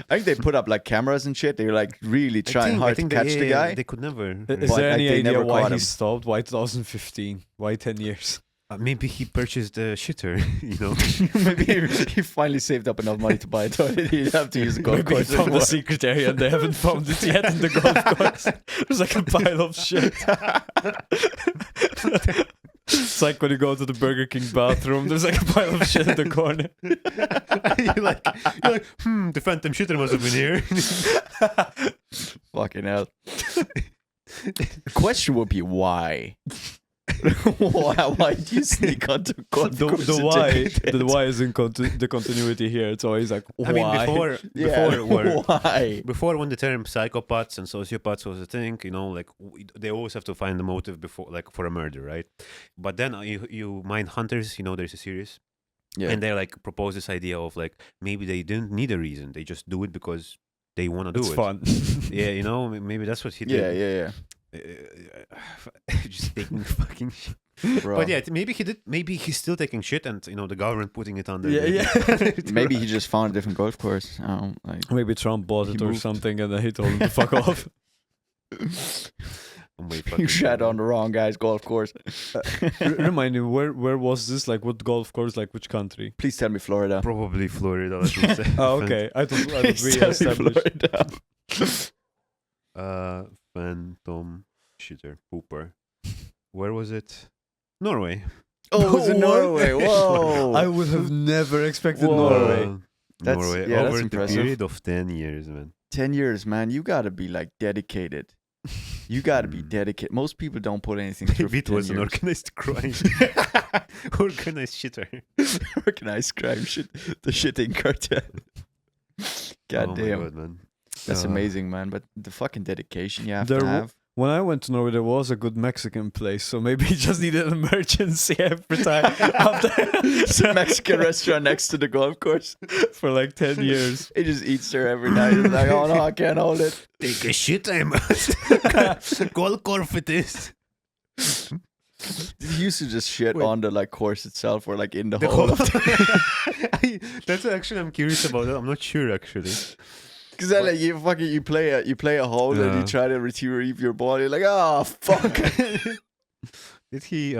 I think they put up like cameras and shit. They're like really trying hard to catch the guy. They could never. Is But, there like, any they idea never why caught he him. stopped? Why 2015? Why 10 years? Maybe he purchased a shitter, you know. Maybe he finally saved up enough money to buy a toilet. He'd have to use a golf Maybe he course. found anymore. the secret area and they haven't found it yet in the golf course. There's like a pile of shit. It's like when you go to the Burger King bathroom, there's like a pile of shit in the corner. you're like, the phantom shitter must have been here. Fucking hell. The question would be why? why do you sneak onto golf course The and why, take a the shit? why is in the continuity here. It's always like, why? I mean, before Why? before when the term psychopaths and sociopaths was a thing, you know, like they always have to find the motive before, like for a murder, right? But then you mind hunters, you know, there's a series, Yeah. and they like propose this idea of like maybe they didn't need a reason, they just do it because they want to do It's it. fun. Yeah, you know, maybe that's what he Yeah. did. Just taking fucking shit. Bro. But yeah, maybe he did. Maybe he's still taking shit, and you know the government putting it under. Yeah, Maybe he just found a different golf course. Like Maybe Trump bought He it or moved. something and then he told him to fuck off. Oh my you fucking shat God. on the wrong guy's golf course. Remind me, where was this? Like, what golf course? Like, which country? Please tell me Florida. Probably Florida. Let me say. Oh, okay. I thought Please we tell me established. Florida. Phantom shitter Po0per. Where was it? Norway. Oh, it's in Norway. Whoa. I would have never expected Whoa. Norway. That's- Norway. yeah, that's Over the impressive. period of 10 years, man. 10 years, man. You gotta be like dedicated. You gotta be Mm. dedicated. Most people don't put anything through Maybe for it was 10 an years. organized crime. Organized shitter. Organized crime shit. The shitting cartel. God Oh damn. my God, man. That's Uh, amazing, man. But the fucking dedication you have There to w- have. When I went to Norway, there was a good Mexican place, so maybe he just needed an emergency every time It's a after Mexican restaurant next to the golf course. for like 10 years. He just eats there every night. He's like, oh no, I can't hold it. Take a shit, I must. Golf course it is. He used to just shit Wait. on the like course itself or like in the The hole. whole That's what actually I'm curious about. I'm not sure actually. Because then like you play a hole and you Yeah. try to retrieve your ball. You're like, oh fuck. Did he?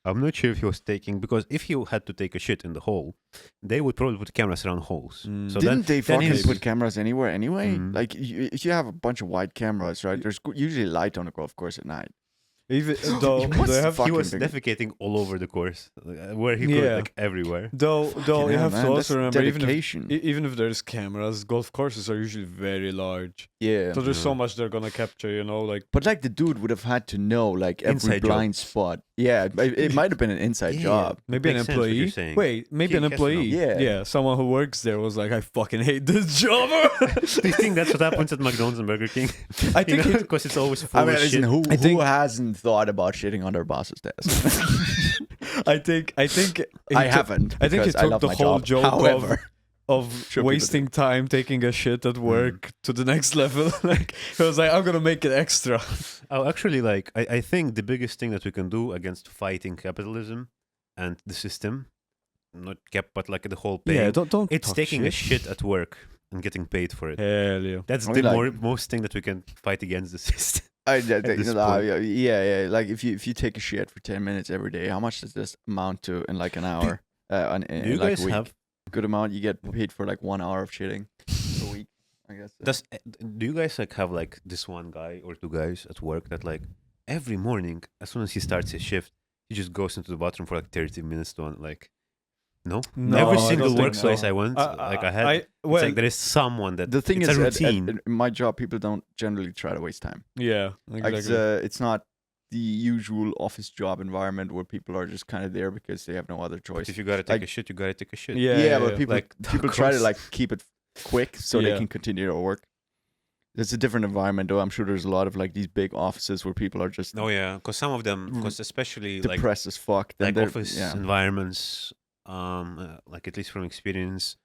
I'm not sure if he was taking, because if he had to take a shit in the hole, they would probably put cameras around holes. Mm. So Didn't they then fucking he's- put cameras anywhere anyway? Mm. Like if you have a bunch of white cameras, right? There's usually light on the golf course at night. Even though You must they have, fuck- he was fucking defecating all over the course, where he could, Yeah. like everywhere. though Fucking you hell, have man, to that's also remember, dedication. even if there's cameras, golf courses are usually very large. Yeah. So there's so Yeah. much they're gonna capture, you know, like But like the dude would have had to know like every Inside job. blind spot. Yeah, it might have been an inside Yeah. job. maybe an Makes sense what you're employee. saying. Wait, maybe He an has to know. employee. Yeah. someone who works there was like, I fucking hate this job. Do you think that's what happens at McDonald's and Burger King? I think it- Because it's always full I mean, of listen, shit. who I think- hasn't thought about shitting on their boss's desk? I think I took- haven't. I think because it took love the my whole job. joke However, of Sure people wasting time taking a shit at work to the next level. Like it was like, I'm gonna make it extra. Oh, actually, like I think the biggest thing that we can do against fighting capitalism and the system, not cap, but like the whole thing, don't. it's talk taking a shit. shit at work and getting paid for it. Hell yeah. That's I the mean, like- most thing that we can fight against the system. this point. yeah. Like if you take a shit for 10 minutes every day, how much does this amount to in like an hour? In Do you like guys a week? have? Good amount. You get paid for like 1 hour of shitting a week. I guess. Do you guys like have like this one guy or two guys at work that like every morning as soon as he starts his shift, he just goes into the bathroom for like 30 minutes to like. No, No, every I single don't think workplace so. I went, like I had, it's well, like there is someone that The thing it's is, a at routine. in my job, people don't generally try to waste time. yeah, Like exactly. it's not the usual office job environment where people are just kind of there because they have no other choice. If you gotta take like- a shit, you gotta take a shit. yeah, but people Like, people try to across- like keep it quick so they Yeah. can continue their work. It's a different environment, though. I'm sure there's a lot of like these big offices where people are just Oh yeah, because some of them, because especially like depressed as fuck. Then like they're- office yeah. environments, like at least from experience,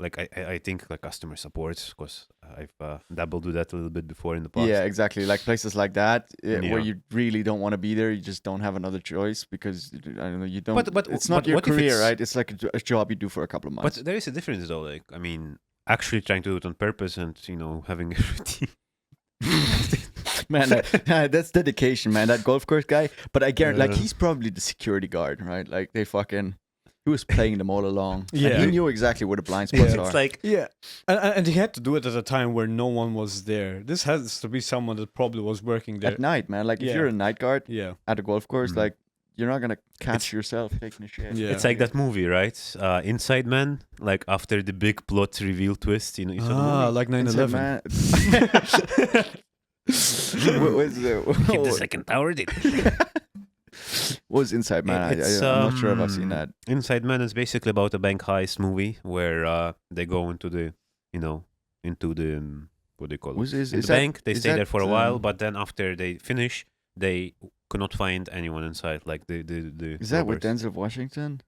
like I think like customer support, because I've dabbled with that a little bit before in the past. Yeah, exactly. Like places like that Yeah. where you really don't want to be there. You just don't have another choice because I don't know. You don't. But it's not but your what if career, it's- right? It's like a job you do for a couple of months. But there is a difference though. Like I mean, actually trying to do it on purpose and having a routine. Man, that's dedication, man. That golf course guy. But I guarantee, like, he's probably the security guard, right? Like he was playing them all along. And Yeah. he knew exactly where the blind spots are. It's like Yeah, and he had to do it at a time where no one was there. This has to be someone that probably was working there. At night, man. Like if Yeah. you're a night guard Yeah, at a golf course, Mhm. like you're not gonna catch yourself taking a shit. yeah. it's like that movie, right? Inside Man. Like after the big plot reveal twist, you saw the movie? like Inside 9/11. man. What was Hit the second tower. Did what was Inside Man? It's, I'm not sure if I've seen that. Inside Man is basically about a bank heist movie where they go into the what do you call it? In the bank. They stay there for a while, but then after they finish, they cannot find anyone inside. Like the Is that with robbers. Denzel Washington?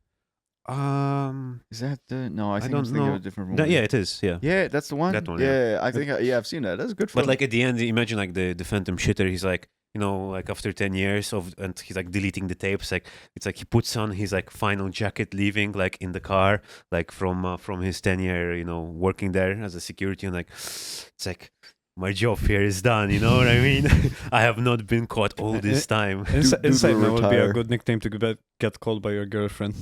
Um, Is that the no? I think I don't was thinking of know. a different movie. yeah, it is. Yeah. Yeah, that's the one. That one, Yeah, yeah. I think I've seen that. That's a good film. But like at the end, imagine like the phantom shitter. He's like, like after 10 years and he's like deleting the tapes. Like it's like he puts on his like final jacket, leaving like in the car, like from his 10-year, working there as a security, and like it's like my job here is done. You know what I mean? I have not been caught all this time. Inside Man would be a retire. good nickname to get called by your girlfriend.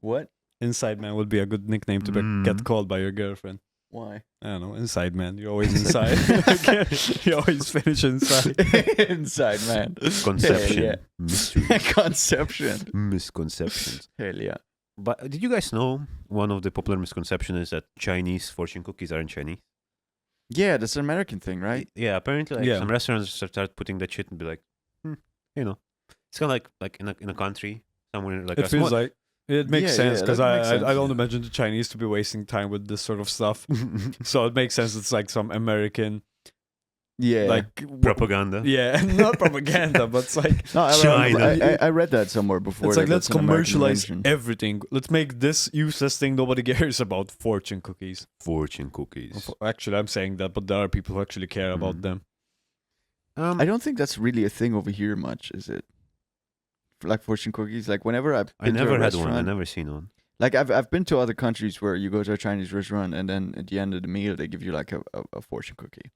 what? Inside Man would be a good nickname to get Mm. called by your girlfriend. Why? I don't know. Inside Man. You're always inside. You always finish inside. Inside Man. Conception, Yeah. mystery, Conception. misconceptions. Hell yeah. But did you guys know one of the popular misconceptions is that Chinese fortune cookies aren't Chinese? Yeah, that's an American thing, right? Yeah, apparently like Yeah. some restaurants start putting that shit and be like, it's kind of like in a country somewhere like It a feels small- like it makes Yeah, sense yeah, because that makes sense, I don't yeah. imagine the Chinese to be wasting time with this sort of stuff. So it makes sense. It's like some American Yeah. like propaganda. yeah, not propaganda, but it's like no, China. I read that somewhere before. it's like that let's that's an American commercialize invention. everything. Let's make this useless thing nobody cares about. Fortune cookies. Fortune cookies. Actually, I'm saying that, but there are people who actually care about Mhm. them. I don't think that's really a thing over here much, is it? Like fortune cookies. Like whenever I've I been to a never had one. I restaurant- never seen one. Like I've been to other countries where you go to a Chinese restaurant and then at the end of the meal they give you like a fortune cookie.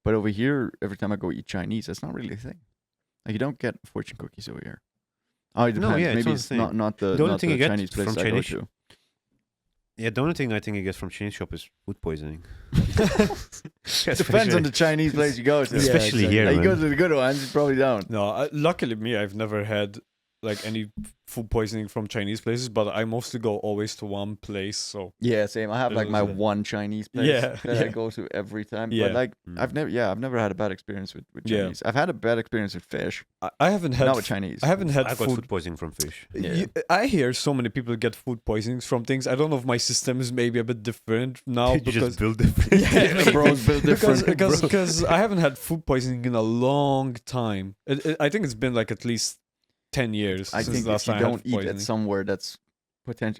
But over here, every time I go eat Chinese, that's not really a thing. Like you don't get fortune cookies over here. Oh, it No, depends. yeah, it's Maybe not it's a thing. not the The only not thing the you get Chinese place from I go Chinese- to. Yeah, the only thing I think I get from Chinese shop is food poisoning. Depends on the Chinese place you go to. Especially exactly. here, Like you go man. to the good ones, you probably don't. No, luckily me, I've never had like any food poisoning from Chinese places, but I mostly go always to one place. So Yeah, same. I have like my Yeah. one Chinese place Yeah, that I yeah. go to every time. Yeah. But like Mm. I've never had a bad experience with Yeah. Chinese. I've had a bad experience with fish, I haven't had not with Chinese. I haven't had I got food. food poisoning from fish. Yeah. I hear so many people get food poisonings from things. I don't know if my system is maybe a bit different now you because just build different. Yeah, bros build different. because I haven't had food poisoning in a long time. I think it's been like at least 10 years. I since think last if you time I had don't food eat at poisoning. somewhere that's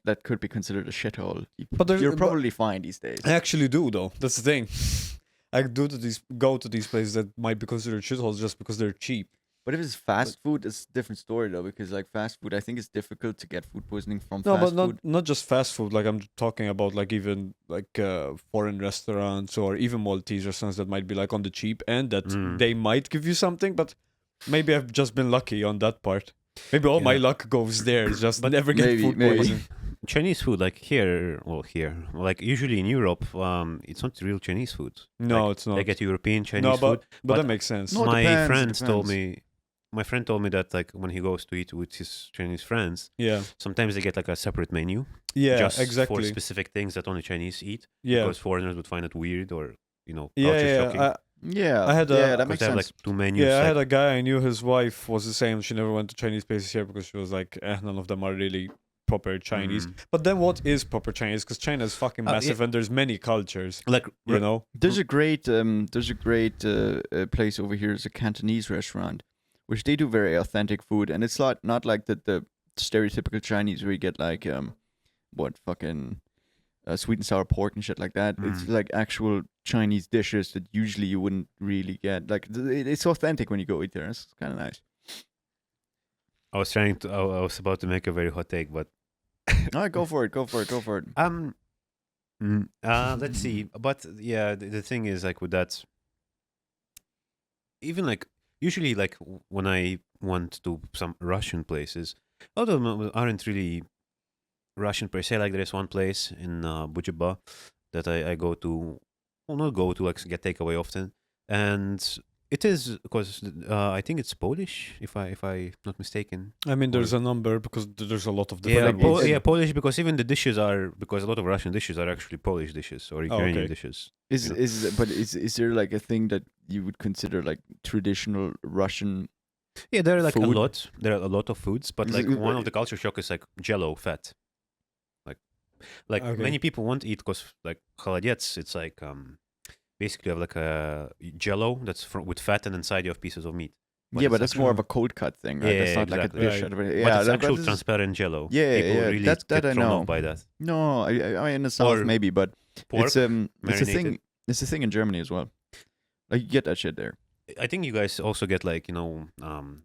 that could be considered a shithole, But there's- you're but- probably fine these days. I actually do though. That's the thing. I go to these places that might be considered shitholes just because they're cheap. But if it's fast food, it's a different story though, because like fast food, I think it's difficult to get food poisoning from No, fast but food. not just fast food. Like I'm talking about like even like foreign restaurants or even Maltese restaurants that might be like on the cheap end that Mm. they might give you something, but maybe I've just been lucky on that part. Maybe all my Yeah. luck goes there. It's just never get maybe- food maybe. poisoning. Chinese food, like like usually in Europe, it's not real Chinese food. No, Like, it's not. They get European Chinese No, food. but but- that makes sense. No, it my depends, it friends told depends. me, my friend told me that like when he goes to eat with his Chinese friends, Yeah, sometimes they get like a separate menu yeah, just for exactly. specific things that only Chinese eat Yeah, because foreigners would find it weird or culture yeah, shocking. yeah. Yeah, I had a- yeah, that Because makes they have sense. like two menus. Yeah, I like, had a guy I knew. His wife was the same. She never went to Chinese places here because she was like, none of them are really proper Chinese. mm. But then, what is proper Chinese? Because China is fucking Yeah. massive, and there's many cultures. Like You know? There's a great place over here. It's a Cantonese restaurant, which they do very authentic food, and it's not like the stereotypical Chinese where you get like what fucking sweet and sour pork and shit like that. It's like actual Chinese dishes that usually you wouldn't really get. Like it's authentic when you go eat there. It's kind of nice. I was trying to. I was about to make a very hot take, but All right, go for it. let's see. But yeah, the thing is, like with that, even like usually, like when I went to some Russian places, a lot of them aren't really Russian per se. Like there is one place in Bujaba that I go to, well, not go to, like get takeaway often, and it is because I think it's Polish, if I not mistaken. I mean, there's a number because there's a lot of Yeah, different ones. Polish, because even the dishes are, because a lot of Russian dishes are actually Polish dishes or Ukrainian okay. dishes. Is there like a thing that you would consider like traditional Russian? Yeah, there are like a Food? lot. There are a lot of foods, but Is like it- one of the culture shock is like Jello fat. Like Okay. many people won't eat because like холодец, it's like basically you have like a Jello that's with fat and inside you have pieces of meat. But it's that's more of a cold cut thing, right? Yeah, That's not exactly. like a dish. Right. but But yeah, it's actual is- transparent Jello. Yeah, People yeah, really that get I thrown know. off by that. No, I mean in the south Or maybe, but Pork, it's a thing. marinated. It's a thing in Germany as well. Like you get that shit there. I think you guys also get like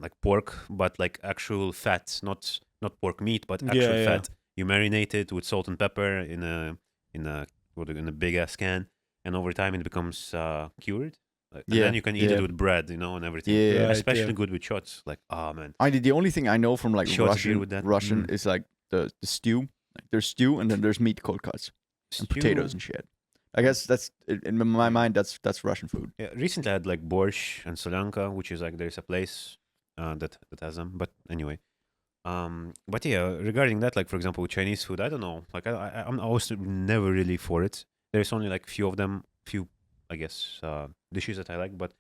like pork, but like actual fat, not pork meat, but actual Yeah. fat. You marinate it with salt and pepper in a big ass can, and over time it becomes cured. And Yeah, then you can eat yeah. it with bread, and everything. Yeah. Right, Especially yeah. good with shots. Like, man. The only thing I know from like Shots beer with that. Russian is like the stew. Like there's stew and then there's meat cold cuts and potatoes and shit. I guess that's in my mind. That's Russian food. Yeah, recently I had like borscht and solyanka, which is like there's a place that has them. But anyway, but yeah, regarding that, like for example, with Chinese food, I don't know. Like I'm also never really for it. There's only like few I guess dishes that I like. But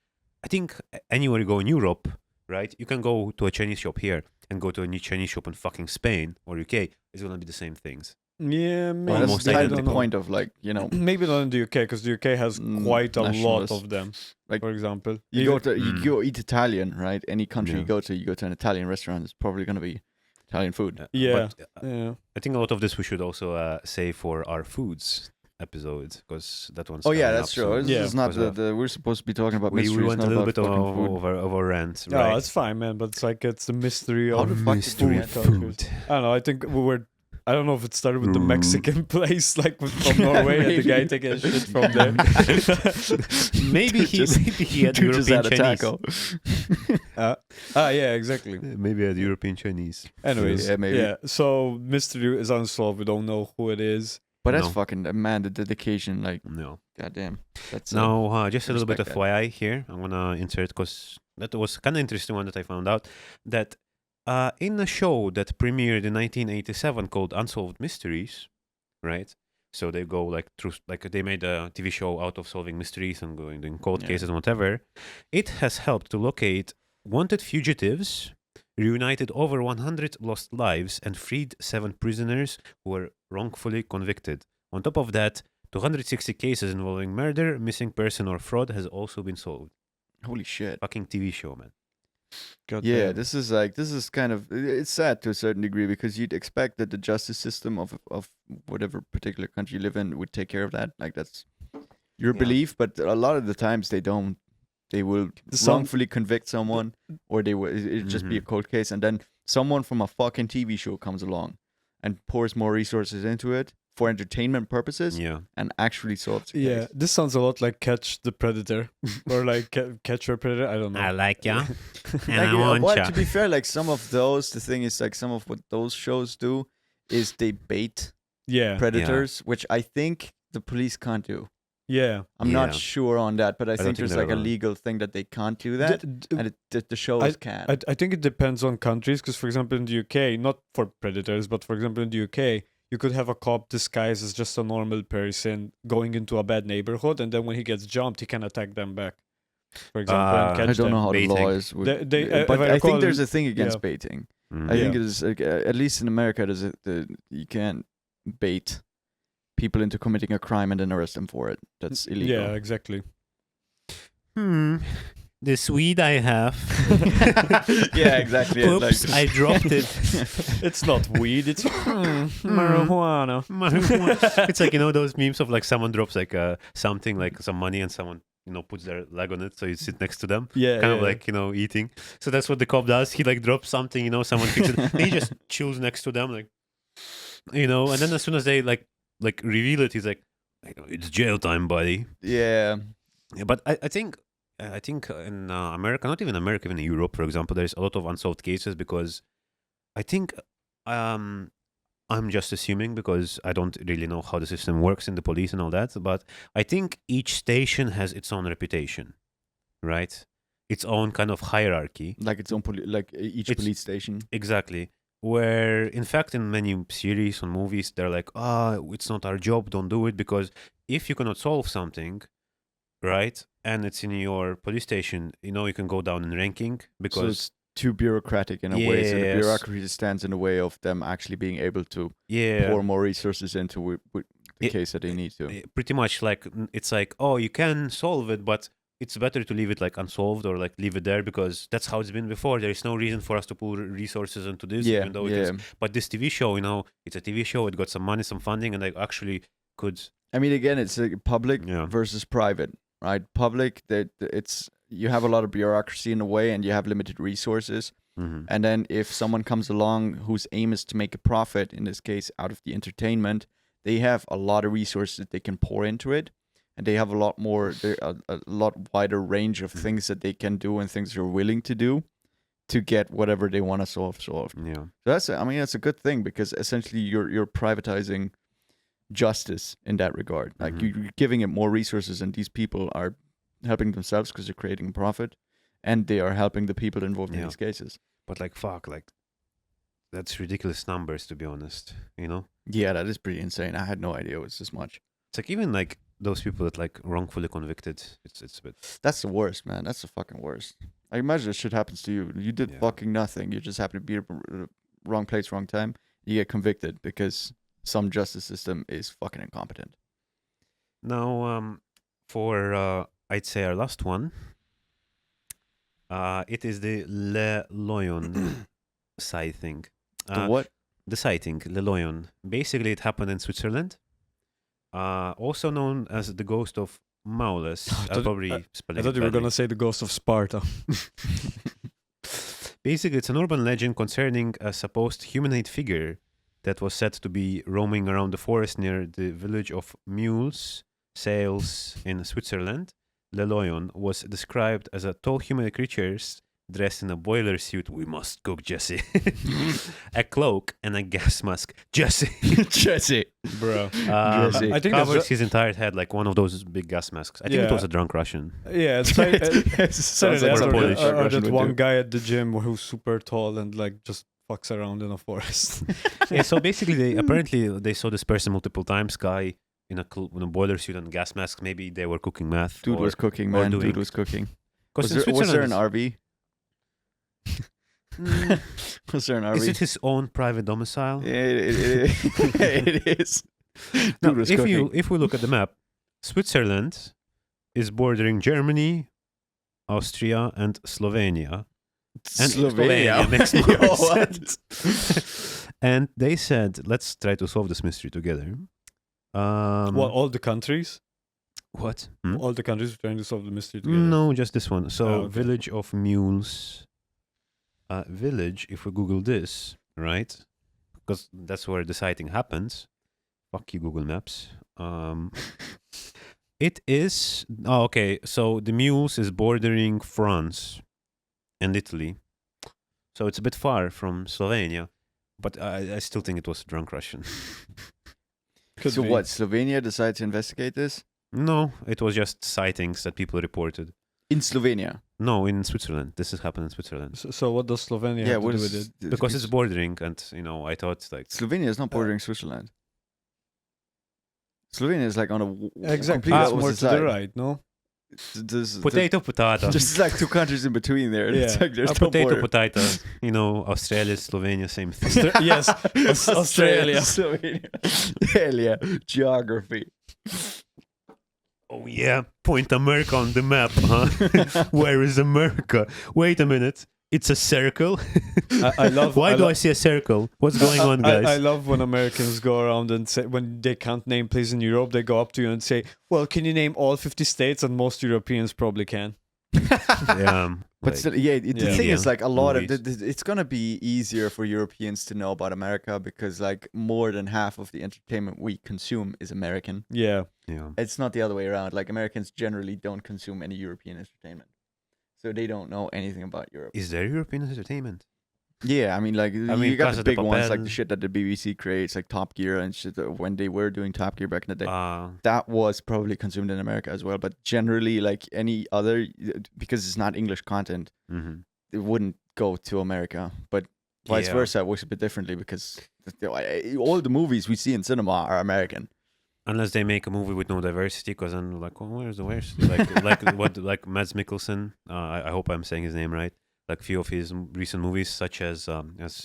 I think anywhere you go in Europe, right, you can go to a Chinese shop here and go to a new Chinese shop in fucking Spain or UK. It's gonna be the same things. Yeah, maybe. Well, Almost that's kind of the identical. point of like Maybe not in the UK because the UK has quite a lot nationalist. of them. Like, for example, you Mm. go eat Italian, right? Any country Yeah. you go to an Italian restaurant, it's probably gonna be Italian food. Yeah. But, Yeah. I think a lot of this we should also say for our foods episode, because that one's Oh yeah, coming that's up true. soon. This Yeah. is not Because, we're supposed to be talking about we mysteries, went a not little about bit fucking food. of a rant, No, right? it's fine, man. But it's like it's the mystery How of the fuck did mystery you food get cultures. I don't know. I think we were. I don't know if it started with the Mm. Mexican place, like from Norway, and the guy Maybe. taking his shit from there. maybe he had Dude just European had a Chinese. taco. Yeah, exactly. Maybe had European Chinese. Anyways, Yeah, maybe. yeah. So mystery is unsolved. We don't know who it is. But that's No. fucking man, the dedication, like No. goddamn. That's Now, just a little bit of respect that. FYI here. I'm gonna insert because that was kind of interesting one that I found out that in a show that premiered in 1987 called Unsolved Mysteries, right? So they go like through, like they made a TV show out of solving mysteries and going doing cold Yeah. cases and whatever. It has helped to locate wanted fugitives, reunited over 100 lost lives, and freed 7 prisoners who were wrongfully convicted. On top of that, 260 cases involving murder, missing person, or fraud has also been solved. Holy shit. Fucking TV show, man. God Yeah, damn. this is kind of, it's sad to a certain degree because you'd expect that the justice system of whatever particular country you live in would take care of that. Like that's your Yeah. belief, but a lot of the times they don't. They will Some- wrongfully convict someone, or they will it'd just be a cold case, and then someone from a fucking TV show comes along and pours more resources into it for entertainment purposes Yeah. and actually solves the Yeah, case. this sounds a lot like Catch the Predator or like Catch Your Predator. I don't know. like ya. Well, to be fair, like some of those, the thing is like some of what those shows do is they bait Yeah, predators, which I think the police can't do. yeah. I'm Yeah. not sure on that, but I don't think think there's they're like a allowed. legal thing that they can't do that, and the shows can. I think it depends on countries because, for example, in the UK, not for predators, but for example, in the UK, you could have a cop disguised as just a normal person going into a bad neighborhood, and then when he gets jumped, he can attack them back. For example, and catch I don't them. know how the law Baiting. is, with, They- but if I I recall, think there's a thing against yeah. baiting. Mm. I think Yeah. it is like, at least in America, you can't bait people into committing a crime and then arrest them for it. That's illegal. Yeah, exactly. this weed I have. Yeah, exactly. Oops, I dropped it. It's not weed. It's marijuana. It's like, you know, those memes of like someone drops like something like some money and someone, you know, puts their leg on it so you sit next to them. Yeah, Kind of yeah. like, you know, eating. So that's what the cop does. He like drops something, you know, someone picks it. And he just chills next to them, like, you know, and then as soon as they like reveal it, he's like, it's jail time, buddy. Yeah. Yeah, but I think in America, not even America, even in Europe, for example, there's a lot of unsolved cases because I think I'm just assuming because I don't really know how the system works in the police and all that, but I think each station has its own reputation, right? Its own kind of hierarchy. Like its own each It's- police station. Exactly. Where, in fact, in many series or movies, they're like, it's not our job, don't do it. Because if you cannot solve something, right, and it's in your police station, you know, you can go down in ranking So because, it's too bureaucratic in a way. So the Yes. bureaucracy stands in the way of them actually being able to yeah, pour more resources into the Yeah. case that they need to. pretty much like, it's like, you can solve it, but it's better to leave it like unsolved or like leave it there because that's how it's been before. There is no reason for us to pull resources into this, Yeah, even though it yeah. is. But this TV show, you know, it's a TV show. It got some money, some funding, and they actually could. I mean, again, it's public Yeah. versus private, right? Public, that it's you have a lot of bureaucracy in a way, and you have limited resources. Mhm. And then if someone comes along whose aim is to make a profit, in this case, out of the entertainment, they have a lot of resources that they can pour into it, and they have a lot more, a lot wider range of things that they can do and things they're willing to do to get whatever they want to solved. Yeah. So that's, I mean, that's a good thing because essentially you're privatizing justice in that regard. Like Mhm. you're giving it more resources, and these people are helping themselves because they're creating a profit, and they are helping the people involved in Yeah. these cases. But like, fuck, like, that's ridiculous numbers, to be honest. You know, Yeah, that is pretty insane. I had no idea it was this much. it's like even like those people that like wrongfully convicted. It's a bit. That's the worst, man. That's the fucking worst. I imagine this shit happens to you. You did Yeah. fucking nothing. You just happen to be at the wrong place, wrong time. You get convicted because some justice system is fucking incompetent. Now, for I'd say our last one. It is the Loyon SIghting. The what? The sighting, Le Loyon. Basically, it happened in Switzerland. Also known as the ghost of Maulus. I'll probably spell I it thought you were badly. gonna say the ghost of Sparta. Basically, it's an urban legend concerning a supposed humanoid figure that was said to be roaming around the forest near the village of Mules, Sales in Switzerland. Le Loyon was described as a tall humanoid creature dressed in a boiler suit. We must cook, Jesse. A cloak and a gas mask. Jesse. Jesse. Bro. Jesse. I think that's covers his entire head like one of those big gas masks. I think it Yeah. was a drunk Russian. Yeah, it's like Sounds like or, what a Polish or Russian that would one do. guy at the gym who's super tall and like just fucks around in a forest. Yeah, so basically, they saw this person multiple times. Guy in a boiler suit and gas mask. Maybe they were cooking meth. Dude was cooking, man. Dude was cooking. Was there an RV? Was there an RV? Is it his own private domicile? Yeah, it is. Dude Now, was if cooking. if we look at the map, Switzerland is bordering Germany, Austria, and Slovenia. And Slovenia makes Yo, more what? sense. And they said, let's try to solve this mystery together. Well, all the countries? What? Hmm? All the countries are trying to solve the mystery together. No, just this one. So, okay. village of mules. Village, if we Google this, right? Because that's where the sighting happens. Fuck you, Google Maps. It is... Oh, okay. So, the mules is bordering France and Italy. So, it's a bit far from Slovenia. But I still think it was a drunk Russian. Could So be. what? Slovenia decided to investigate this No, it was just sightings that people reported. in Slovenia. No, in Switzerland. This has happened in Switzerland. So what does Slovenia Yeah, have what to do is with it? Because it's bordering, and I thought like Slovenia is not bordering Switzerland. Slovenia is like on a Exactly. complete It's more opposite to the side. right, no? potato. There's like two countries in between there. It's Yeah. like there's no Potato, border. potato. Australia, Slovenia, same thing. Yes, Australia. Slovenia. Hell yeah. Geography. Oh yeah, point America on the map, huh? Where is America? Wait a minute. It's a circle. I love. Why do I see a circle? What's going on, guys? I love when Americans go around and say, when they can't name places in Europe, they go up to you and say, "Well, can you name all 50 states?" And most Europeans probably can. Yeah, But like, still, the Yeah. thing is, Yeah, like, a lot of movies. it's gonna be easier for Europeans to know about America because, like, more than half of the entertainment we consume is American. Yeah. yeah. It's not the other way around. Like, Americans generally don't consume any European entertainment, so they don't know anything about Europe. Is there European entertainment? Yeah, I mean, like, I mean, you got Casa the de big ones, like Papel. the shit that the BBC creates, like Top Gear and shit. When they were doing Top Gear back in the day, Uh, that was probably consumed in America as well. But generally, like any other, because it's not English content, mhm. it wouldn't go to America. But vice Yeah. versa, it works a bit differently because all the movies we see in cinema are American. Unless they make a movie with no diversity, because I'm like, oh, where's the diversity? like Mads Mikkelsen. I hope I'm saying his name right. Like few of his recent movies, such as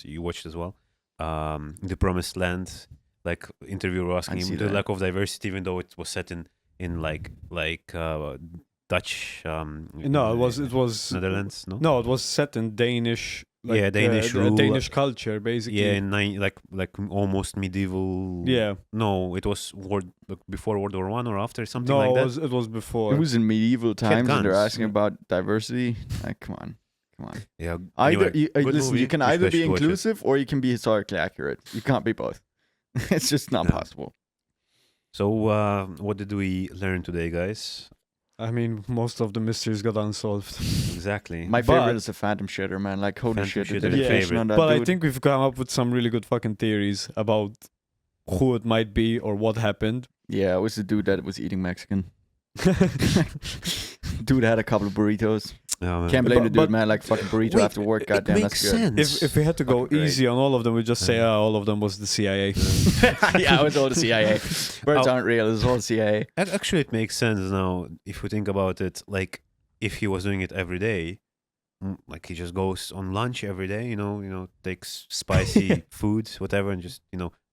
you watched as well, The Promised Land. Like interviewer asking I see him the that. lack of diversity, even though it was set in like Dutch. No, it was Netherlands. No. No, it was set in Danish. Yeah, Danish rule. Danish culture, basically. Yeah, like almost medieval. Yeah. No, it was before World War One or after something No, like that. it was before. It was in medieval times, and they're guns. asking about diversity. Like, come on. Yeah. Either anyway, good listen, movie. you can You either guys be should watch it. inclusive or you can be historically accurate. You can't be both. It's just not No. possible. So, what did we learn today, guys? I mean, most of the mysteries got unsolved. Exactly. My But- favorite is the Phantom Shitter, man. Like, holy Phantom shit, the Shitter is dedication favorite. on that But I dude. think we've come up with some really good fucking theories about who it might be or what happened. Yeah, it was the dude that was eating Mexican. Dude had a couple of burritos. Yeah, Can't blame the But- dude, man. Like, fucking burrito Wait, after work. it Goddamn, makes that's good. sense. If we had to go Fucking great. easy on all of them, we'd just say all of them was the CIA. Yeah, it was all the CIA. Birds Oh. aren't real. It was all CIA. Actually, it makes sense now if you think about it. Like, if he was doing it every day, like he just goes on lunch every day, takes spicy foods, whatever, and just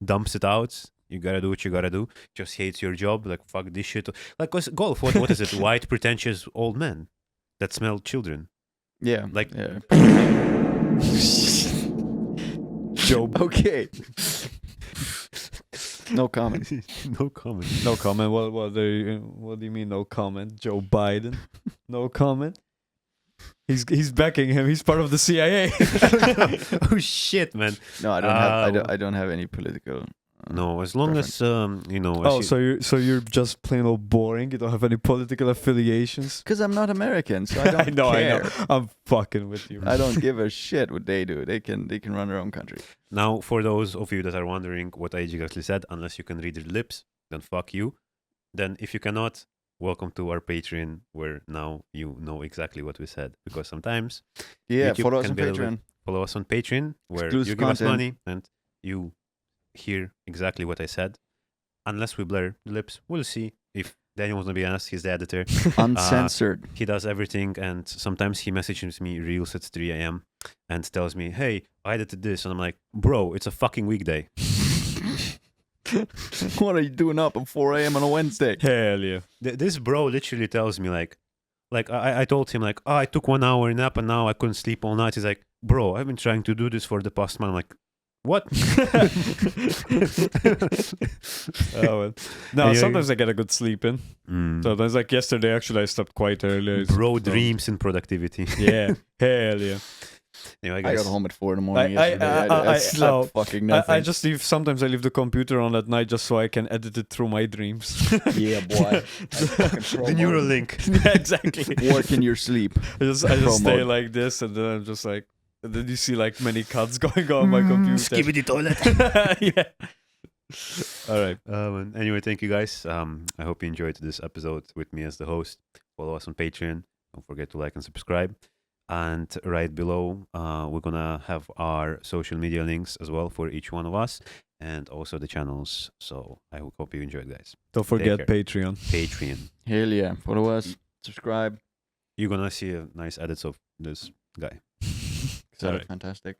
dumps it out. You gotta do what you gotta do. Just hates your job. Like, fuck this shit. Like, golf. What is it? White pretentious old men that smell children. Yeah. Like- yeah. Joe. Okay. No comment. No comment. No comment. What do you mean no comment? Joe Biden. No comment. He's backing him. He's part of the CIA. Oh shit, man. No, I don't have. Uh, I don't have any political. No, as long as Oh, so you're just plain old boring. You don't have any political affiliations. Because I'm not American, so I don't I know. care. I'm fucking with you. I don't give a shit what they do. They can run their own country. Now, for those of you that are wondering what I exactly said, unless you can read your lips, then fuck you. Then if you cannot, welcome to our Patreon, where now you know exactly what we said. Because sometimes Yeah, YouTube follow us can on be a little Patreon. follow us on Patreon, where Exclusive you give us content. money and you hear exactly what I said. Unless we blur the lips, we'll see. If Daniel wants to be honest, he's the editor. Uncensored. He does everything, and sometimes he messages me reels at 3 a.m. and tells me, hey, I edited this. And I'm like, bro, it's a fucking weekday. What are you doing up at 4 a.m. on a Wednesday? Hell yeah. This bro literally tells me, like I told him, like, I took 1 hour nap and now I couldn't sleep all night. He's like, bro, I've been trying to do this for the past month. I'm like, what? Oh, well. No, Yeah, sometimes I get a good sleep in. Sometimes, like yesterday, actually, I slept quite early. Bro So- dreams in productivity. Yeah. Hell yeah. Anyway, I guys, got home at 4 in the morning I- yesterday. I- I slept fucking nothing. I just leave. Sometimes I leave the computer on at night just so I can edit it through my dreams. Yeah, boy. the neural link. Yeah, exactly. Work in your sleep. I just Pro stay mode. like this, and then I'm just like, and then you see like many cuts going on my computer. Skibidi toilet. Yeah. All right. Anyway, thank you guys. I hope you enjoyed this episode with me as the host. Follow us on Patreon. Don't forget to like and subscribe. And right below, we're gonna have our social media links as well for each one of us, and also the channels. So I hope you enjoyed, guys. Don't forget care. Patreon. Patreon. Hell yeah. Follow us. Subscribe. You're gonna see a nice edits of this guy. Sounded Alright. fantastic.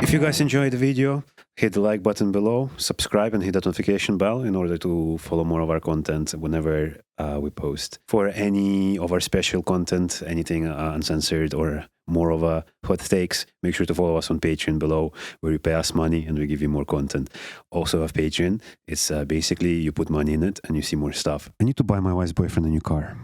If you guys enjoyed the video, hit the like button below, subscribe and hit that notification bell in order to follow more of our content whenever we post. For any of our special content, anything uncensored or more of a hot takes, make sure to follow us on Patreon below, where you pay us money and we give you more content. Also have Patreon. It's basically you put money in it and you see more stuff. I need to buy my wife's boyfriend a new car.